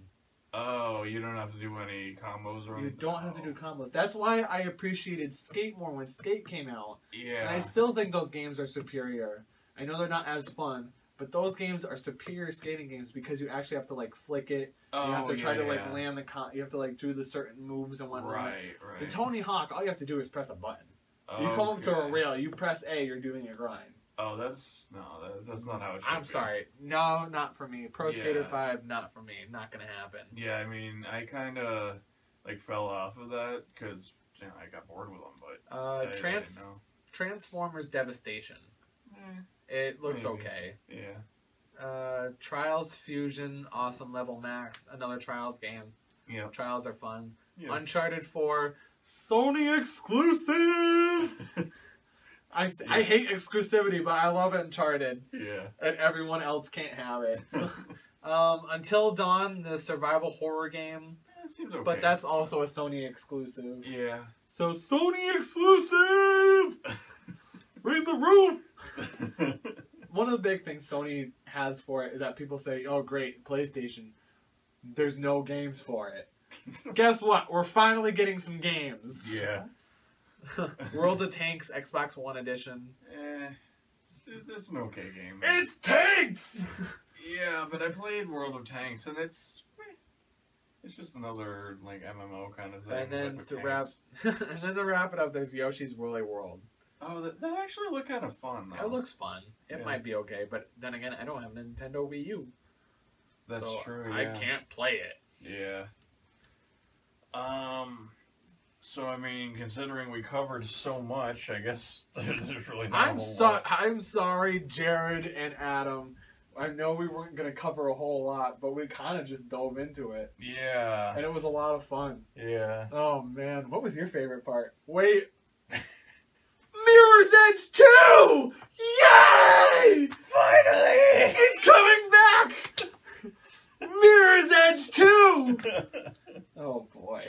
Oh, you don't have to do any combos or anything? You don't have to do combos. That's why I appreciated Skate more when Skate came out. Yeah. And I still think those games are superior. I know they're not as fun, but those games are superior skating games because you actually have to like flick it. You have to try to like land you have to like do the certain moves and whatnot. Right. In Tony Hawk, all you have to do is press a button. You come up to a rail, you press A, you're doing a grind. Oh, that's not how it should I'm be. sorry. No, not for me. Pro Skater 5, not for me. Not gonna happen. Yeah, I mean, I kind of like fell off of that because I got bored with them. But Transformers Devastation. It looks okay. Yeah. Trials Fusion, Awesome Level Max, another Trials game. Yeah. Trials are fun. Yeah. Uncharted 4, Sony exclusive. I hate exclusivity, but I love Uncharted. Yeah. And everyone else can't have it. Until Dawn, the survival horror game. It seems okay. But that's also a Sony exclusive. Yeah. So Sony exclusive! Raise the roof! One of the big things Sony has for it is that people say, oh great, PlayStation, there's no games for it. Guess what? We're finally getting some games. Yeah. World of Tanks Xbox One Edition. It's an okay game. It's tanks! Yeah, but I played World of Tanks, and it's just another like MMO kind of thing. And then to wrap it up, there's Yoshi's Woolly World. Oh, that actually looked kind of fun, though. It looks fun. It might be okay, but then again, I don't have a Nintendo Wii U. That's true, yeah. I can't play it. Yeah. So, I mean, considering we covered so much, I guess there's really not a whole lot. I'm sorry, Jared and Adam. I know we weren't going to cover a whole lot, but we kind of just dove into it. Yeah. And it was a lot of fun. Yeah. Oh, man. What was your favorite part? Wait. Mirror's Edge 2! Yay! Finally! It's coming back! Mirror's Edge 2! Oh, boy.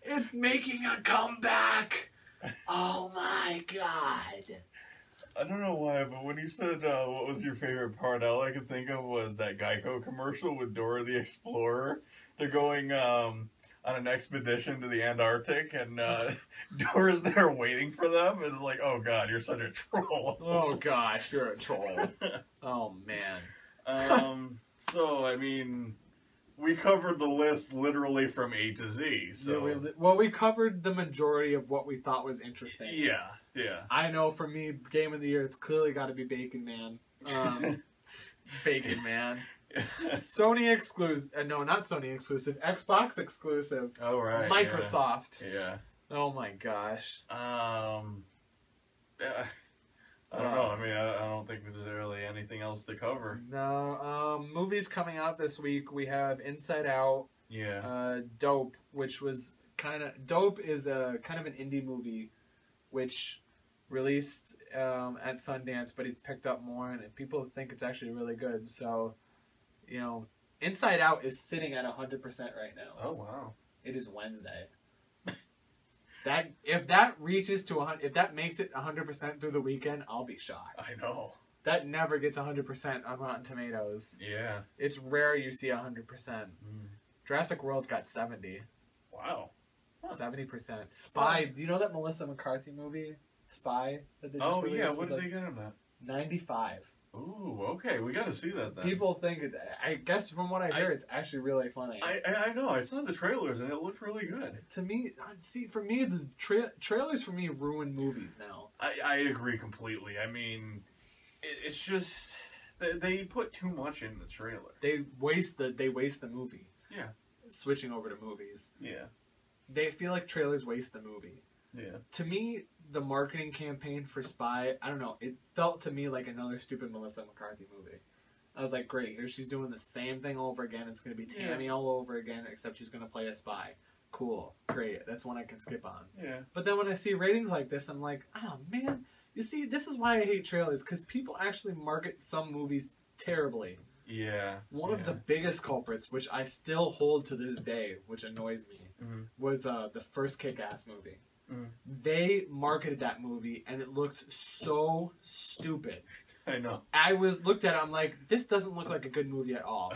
It's making a comeback! Oh, my God. I don't know why, but when you said what was your favorite part, all I could think of was that Geico commercial with Dora the Explorer. They're going on an expedition to the Antarctic, and Dora's there waiting for them, and it's like, oh god, you're such a troll. Oh gosh, you're a troll. Oh man. So, I mean, we covered the list literally from A to Z. So yeah, we covered the majority of what we thought was interesting. Yeah, yeah. I know for me, Game of the Year, it's clearly got to be Bacon Man. Bacon Man. Sony exclusive. No, not Sony exclusive. Xbox exclusive. Oh, right. Microsoft. Yeah. Oh my gosh. I don't know. I mean, I don't think there's really anything else to cover. No. Movies coming out this week. We have Inside Out. Yeah. Dope, which was Dope is a kind of an indie movie, which released at Sundance, but he's picked up more, and people think it's actually really good. So, you know, Inside Out is sitting at 100% right now. Oh wow! It is Wednesday. If that reaches to 100, if that makes it 100% through the weekend, I'll be shocked. I know. That never gets 100% on Rotten Tomatoes. Yeah. It's rare you see 100%. Jurassic World got 70. Wow. Huh. 70%. Spy. Do you know that Melissa McCarthy movie, Spy? That they just released? Yeah. What did they get on that? 95. Ooh, okay. We got to see that then. People think, I guess from what I hear, it's actually really funny. I know. I saw the trailers and it looked really good. To me, for me, the trailers for me ruin movies now. I agree completely. I mean, it's just they put too much in the trailer. They waste the movie. Yeah. Switching over to movies. Yeah. They feel like trailers waste the movie. Yeah. To me, the marketing campaign for Spy, I don't know, it felt to me like another stupid Melissa McCarthy movie. I was like, great, here she's doing the same thing over again. It's going to be Tammy all over again, except she's going to play a spy. Cool, great, that's one I can skip on. Yeah. But then when I see ratings like this, I'm like, oh man, you see, this is why I hate trailers, because people actually market some movies terribly. Yeah. One of the biggest culprits, which I still hold to this day, which annoys me, was the first Kick-Ass movie. They marketed that movie, and it looked so stupid. I know. I looked at it, I'm like, this doesn't look like a good movie at all.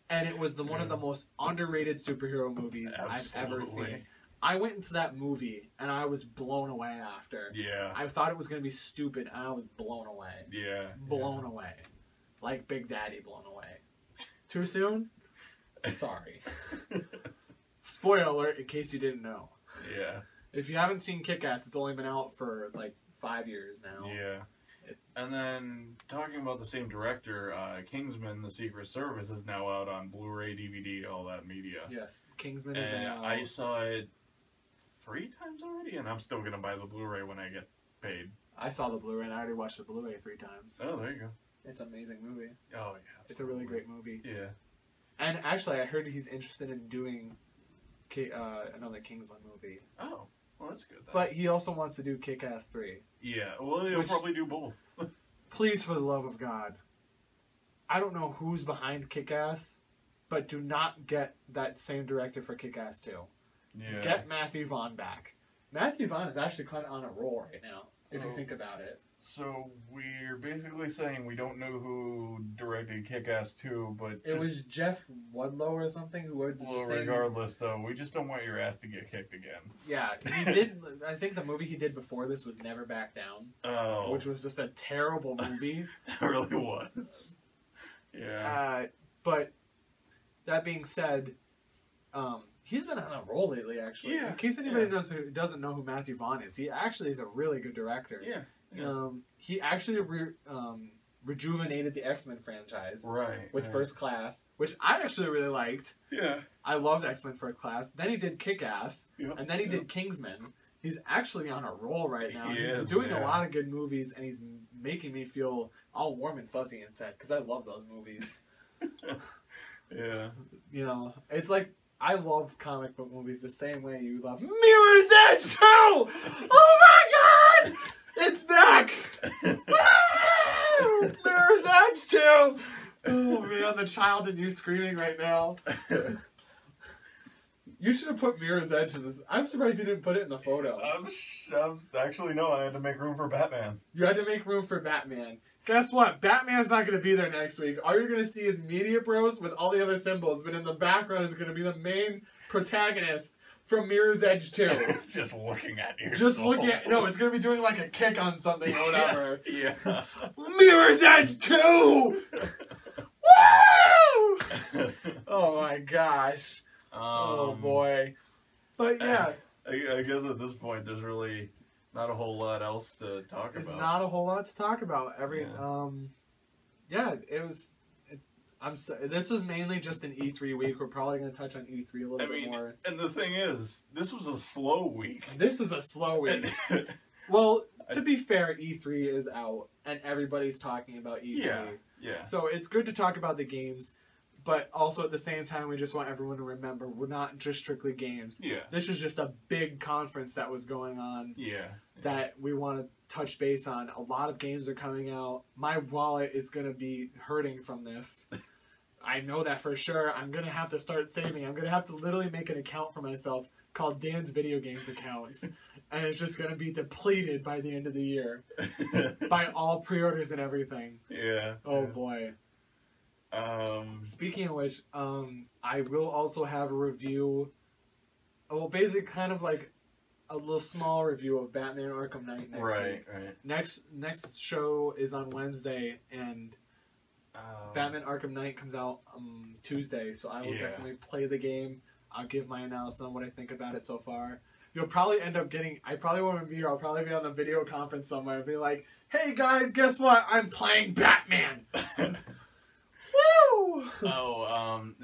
And it was one of the most underrated superhero movies I've ever seen. I went into that movie, and I was blown away after. Yeah. I thought it was going to be stupid, and I was blown away. Yeah. Blown away. Like Big Daddy blown away. Too soon? Sorry. Spoiler alert, in case you didn't know. Yeah. If you haven't seen Kick-Ass, it's only been out for like 5 years now. Yeah. And then, talking about the same director, Kingsman: The Secret Service is now out on Blu-ray, DVD, all that media. Yes, Kingsman is out. I saw it 3 times already, and I'm still going to buy the Blu-ray when I get paid. I saw the Blu-ray, and I already watched the Blu-ray 3 times. Oh, there you go. It's an amazing movie. Oh, yeah. It's a really great movie. Yeah. And actually, I heard he's interested in doing another Kingsman movie. Oh. Well, that's good then. But he also wants to do Kick-Ass 3. Yeah, well, he'll probably do both. Please, for the love of God. I don't know who's behind Kick-Ass, but do not get that same director for Kick-Ass 2. Yeah. Get Matthew Vaughn back. Matthew Vaughn is actually kind of on a roll right now, if you think about it. So we're basically saying we don't know who directed Kick-Ass 2, but it was Jeff Wadlow or something who did the same. Regardless, though, we just don't want your ass to get kicked again. Yeah, he did. I think the movie he did before this was Never Back Down. Oh. Which was just a terrible movie. That really was. Yeah. But that being said, he's been on a roll lately, actually. Yeah. In case anybody doesn't know who Matthew Vaughn is, he actually is a really good director. Yeah. He actually rejuvenated the X-Men franchise. Right. With First Class, which I actually really liked. Yeah. I loved X-Men First Class. Then he did Kick-Ass. Yep. And then he did Kingsman. He's actually on a roll right now. He's doing a lot of good movies, and he's making me feel all warm and fuzzy inside, because I love those movies. Yeah. You know, it's like, I love comic book movies the same way you love Mirror's Edge 2! Oh my god! It's back! Woo! Mirror's Edge 2! Oh man, the child in you screaming right now. You should have put Mirror's Edge in this. I'm surprised you didn't put it in the photo. Actually, no, I had to make room for Batman. You had to make room for Batman. Guess what? Batman's not going to be there next week. All you're going to see is Media Bros with all the other symbols, but in the background is going to be the main protagonist from Mirror's Edge 2. Just looking at you. Just looking at... No, it's going to be doing like a kick on something or whatever. Yeah. Mirror's Edge 2! Woo! Oh my gosh. Oh boy. But yeah. I guess at this point there's really not a whole lot else to talk about. There's not a whole lot to talk about. This was mainly just an E3 week. We're probably going to touch on E3 a little bit more. And the thing is, this was a slow week. This is a slow week. Well, to be fair, E3 is out, and everybody's talking about E3. Yeah. So it's good to talk about the games, but also at the same time, we just want everyone to remember we're not just strictly games. Yeah. This is just a big conference that was going on. Yeah. That we want to touch base on. A lot of games are coming out. My wallet is going to be hurting from this. I know that for sure. I'm going to have to start saving. I'm going to have to literally make an account for myself called Dan's Video Games Accounts. And it's just going to be depleted by the end of the year. By all pre-orders and everything. Yeah. Oh boy. Speaking of which, I will also have a review. Well, basically kind of like a little small review of Batman Arkham Knight next week. Right. Next show is on Wednesday, and Batman Arkham Knight comes out Tuesday, so I will definitely play the game. I'll give my analysis on what I think about it so far. You'll probably end up getting... I probably won't be here. I'll probably be on the video conference somewhere and be like, hey guys, guess what? I'm playing Batman! Woo!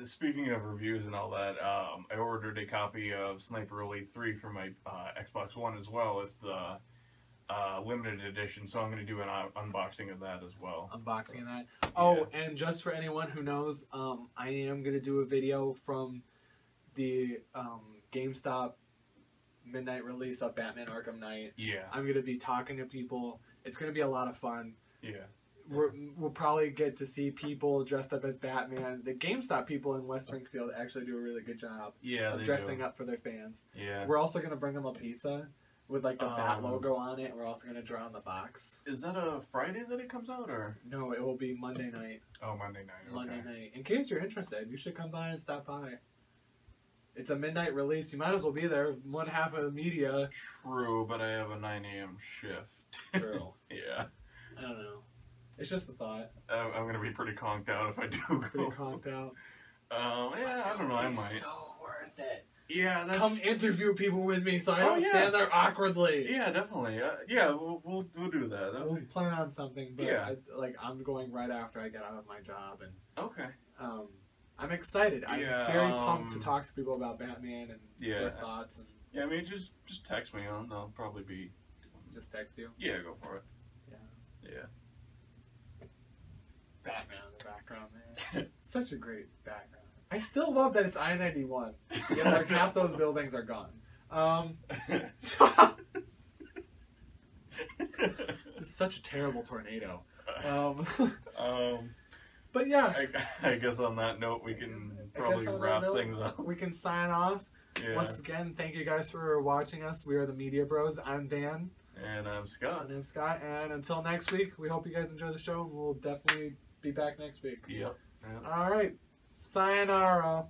Speaking of reviews and all that, I ordered a copy of Sniper Elite 3 for my Xbox One as well as the limited edition, so I'm going to do an unboxing of that as well. Unboxing of that. Oh, and just for anyone who knows, I am going to do a video from the GameStop midnight release of Batman Arkham Knight. Yeah. I'm going to be talking to people. It's going to be a lot of fun. Yeah. We'll probably get to see people dressed up as Batman. The GameStop people in West Springfield actually do a really good job of dressing up for their fans. Yeah. We're also going to bring them a pizza with like the Bat logo on it, and we're also going to draw on the box. Is that a Friday that it comes out, or? No, it will be Monday night. Oh, Monday night. Okay. Monday night. In case you're interested, you should come by and stop by. It's a midnight release. You might as well be there. One half of the media. True, but I have a 9 a.m. shift. True. Yeah. I don't know. It's just a thought. I'm going to be pretty conked out if I do go. Pretty conked out. Yeah, I don't know. I might. It's so worth it. Yeah, that's... Come interview people with me so I don't stand there awkwardly. Yeah, definitely. We'll do that. We'll plan on something, but yeah. I'm going right after I get out of my job, and okay. I'm excited. I'm very pumped to talk to people about Batman and their thoughts. And yeah, I mean, just text me. I'll probably be. Just text you. Yeah, go for it. Yeah. Batman in the background, man. Such a great background. I still love that it's I-91. Yet like half those buildings are gone. It's such a terrible tornado. But yeah. I guess on that note, we can probably wrap things up. We can sign off. Yeah. Once again, thank you guys for watching us. We are the Media Bros. I'm Dan. And I'm Scott. And I'm Scott. And until next week, we hope you guys enjoy the show. We'll definitely be back next week. Yep. All right. Sayonara.